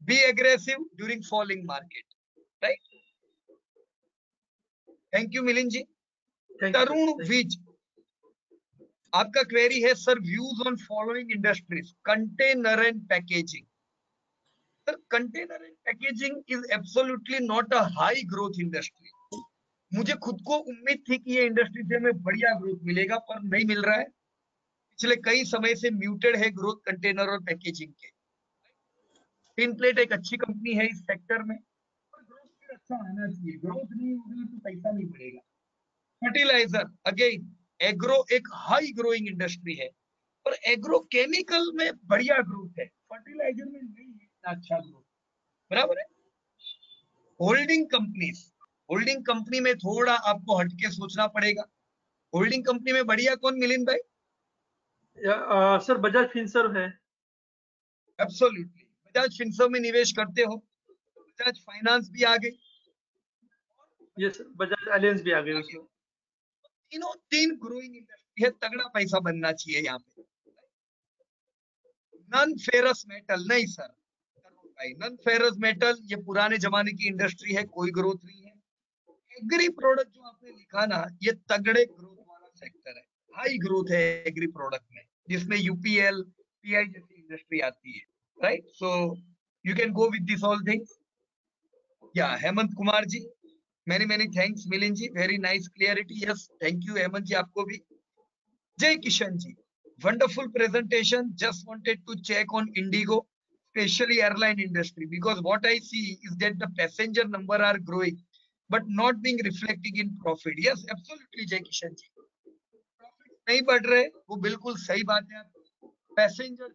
Be aggressive during falling market, right? Thank you Milind ji. Tarun Vij, आपका क्वेरी है sir, views on following industries, container and packaging. Sir, container and packaging is absolutely not a high growth industry. मुझे खुद को उम्मीद थी कि ये industry से हमें बढ़िया ग्रोथ मिलेगा, पर नहीं मिल रहा है। पिछले कई समय से म्यूटेड है ग्रोथ कंटेनर और पैकेजिंग के। टिन प्लेट एक अच्छी कंपनी है इस सेक्टर में, पर ग्रोथ फिर अच्छा आना चाहिए। ग्रोथ नहीं होगी तो पैसा नहीं बढ़ेगा। फर्टिलाइजर, अगेन एग्रो एक हाई ग्रोइंग इंडस्ट्री है, पर एग्रो केमिकल में बढ़िया ग्रोथ है। फर्टिलाइजर मेजरमेंट नहीं है इतना अच्छा ग्रोथ, बराबर है। होल्डिंग कंपनी में थोड़ा आपको हटके सोचना पड़ेगा। होल्डिंग कंपनी में बढ़िया कौन मिलिंद भाई? सर बजाज फिनसर्व है। एब्सोल्युटली, बजाज फिनसर्व में निवेश करते हो, बजाज फाइनेंस भी आ गई, यस बजाज एलियंस भी आ गई उसमें। तीन ग्रोइंग इंडस्ट्री है, तगड़ा पैसा बनना चाहिए यहाँ पे। नॉन फेरस मेटल नहीं सर भाई, नॉन फेरस मेटल ये पुराने जमाने की इंडस्ट्री है, कोई ग्रोथ नहीं है। एग्री प्रोडक्ट जो आपने लिखा ना, ये तगड़े ग्रोथ वाला सेक्टर है, हाई ग्रोथ है एग्री प्रोडक्ट में, जिसमें यूपीएल पीआई जैसी इंडस्ट्री आती है, right? So you can go with this all things. Yeah Hemant Kumar ji, many thanks. Milind ji, very nice clarity. Yes, thank you Hemant ji, आपको भी। जय किशन जी, wonderful presentation. Just wanted to check on Indigo, especially airline industry, because what I see is that the passenger number are growing but not being reflecting in profit. Yes, absolutely Jay Kishan ji, profit नहीं बढ़ रहे, वो बिल्कुल सही बात है। Passenger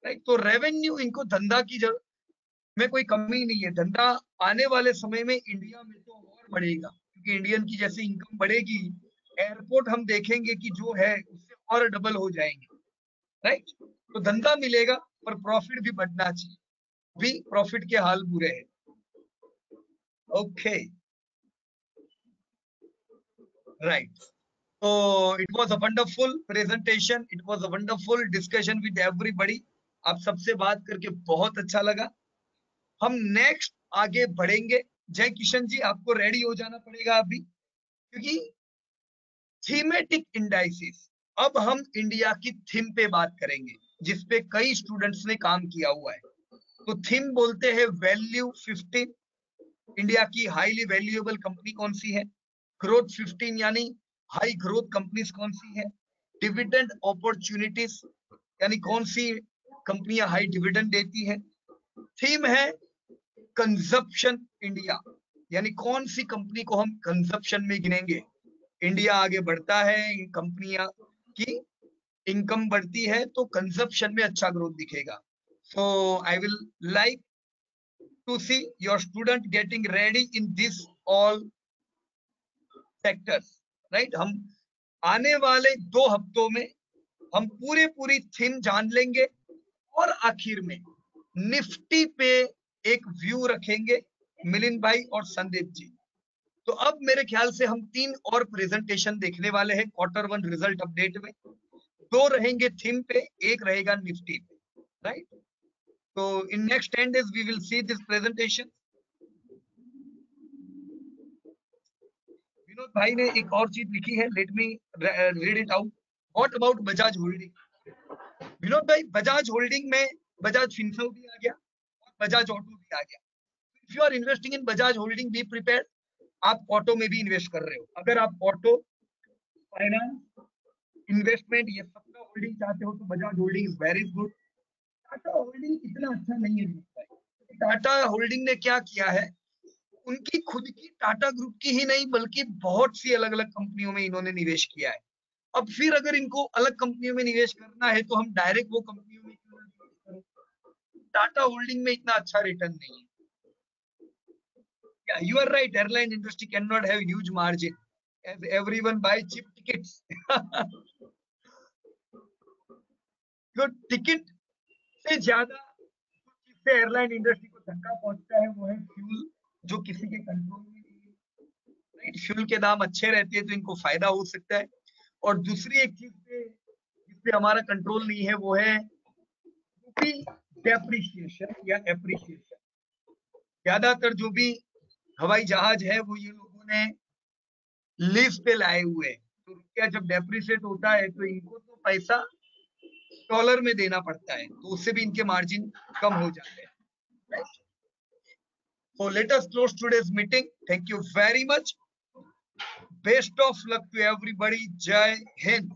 right, तो revenue, इनको धंधा की जरूरत में कोई कमी नहीं है। धंधा आने वाले समय में इंडिया में तो और बढ़ेगा, क्योंकि इंडियन की जैसे इनकम बढ़ेगी, एयरपोर्ट हम देखेंगे कि जो है उससे और डबल हो जाएंगे, राइट? तो धंधा मिलेगा पर प्रॉफिट भी बढ़ना चाहिए, भी प्रॉफिट के हाल बुरे हैं। Okay, right. तो it was a wonderful presentation, it was a wonderful discussion with everybody. आप सबसे बात करके बहुत अच्छा लगा। हम नेक्स्ट आगे बढ़ेंगे। जय किशन जी, आपको रेडी हो जाना पड़ेगा अभी, क्योंकि थीमेटिक इंडाइसिस, अब हम इंडिया की थीम पे बात करेंगे, जिसपे कई स्टूडेंट्स ने काम किया हुआ है। तो थीम बोलते हैं वैल्यू 15, इंडिया की हाईली वैल्यूएबल कंपनी कौन सी है। ग्रोथ 15 यानी हाई ग्रोथ कंपनीज कौन सी है। डिविडेंड अपॉर्चुनिटीज यानी कौन सी कंपनियां हाई डिविडेंड देती है। थीम है कंजप्शन इंडिया, यानी कौन सी कंपनी को हम कंजप्शन में गिनेंगे। इंडिया आगे बढ़ता है, कंपनियां की इनकम बढ़ती है, तो कंजप्शन में अच्छा ग्रोथ दिखेगा। So I will like to see your student getting ready in this all sectors, right? हम आने वाले 2 हफ्तों में हम पूरी थीम जान लेंगे, और आखिर में निफ्टी पे एक व्यू रखेंगे मिलिंद भाई और संदीप जी। तो अब मेरे ख्याल से हम 3 और प्रेजेंटेशन देखने वाले हैं Q1 रिजल्ट अपडेट में। 2 रहेंगे थीम पे, 1 रहेगा निफ्टी पे, राइट? तो in next 10 days we will see this presentation. Vinod भाई ने एक और चीज लिखी है, let me read it out. What about Bajaj holding? Vinod भाई, बजाज होल्डिंग में बजाज फिनसर्व भी आ गया और बजाज ऑटो भी आ गया। If you are investing in Bajaj holding, be prepared. आप ऑटो में भी इन्वेस्ट कर रहे हो, अगर आप ऑटो, फाइनेंस, इन्वेस्टमेंट ये सबका होल्डिंग चाहते हो, तो Bajaj holding is very good. Tata holding इतना अच्छा नहीं है। टाटा होल्डिंग ने क्या किया है, उनकी खुद की टाटा ग्रुप की ही नहीं बल्कि बहुत सी अलग अलग कंपनियों में इन्होंने निवेश किया है। अब फिर अगर इनको अलग कंपनियों में निवेश करना है, तो हम डायरेक्ट वो कंपनियों में क्यों ना निवेश करें। टाटा होल्डिंग में इतना अच्छा रिटर्न नहीं है। Yeah, you are right. Airline industry cannot have huge margin as everyone buy cheap tickets. जो टिकट से ज्यादा जिससे एयरलाइन इंडस्ट्री को धक्का पहुंचता है, वो है फ्यूल, जो किसी के कंट्रोल में नहीं है, राइट? फ्यूल के दाम अच्छे रहते हैं तो इनको फायदा हो सकता है। और दूसरी एक चीज पे जिसपे हमारा कंट्रोल नहीं है, वो है डेप्रिसिएशन या एप्रिसिएशन। ज्यादातर जो भी हवाई जहाज है वो ये लोगों ने लीज पे लाए हुए हैं, तो रुपया जब डेप्रिसिएट होता है तो इनको तो पैसा डॉलर में देना पड़ता है, तो उससे भी इनके मार्जिन कम हो जाते हैं, right? So let us close today's meeting. Thank you very much. Best of luck to everybody. Jai Hind.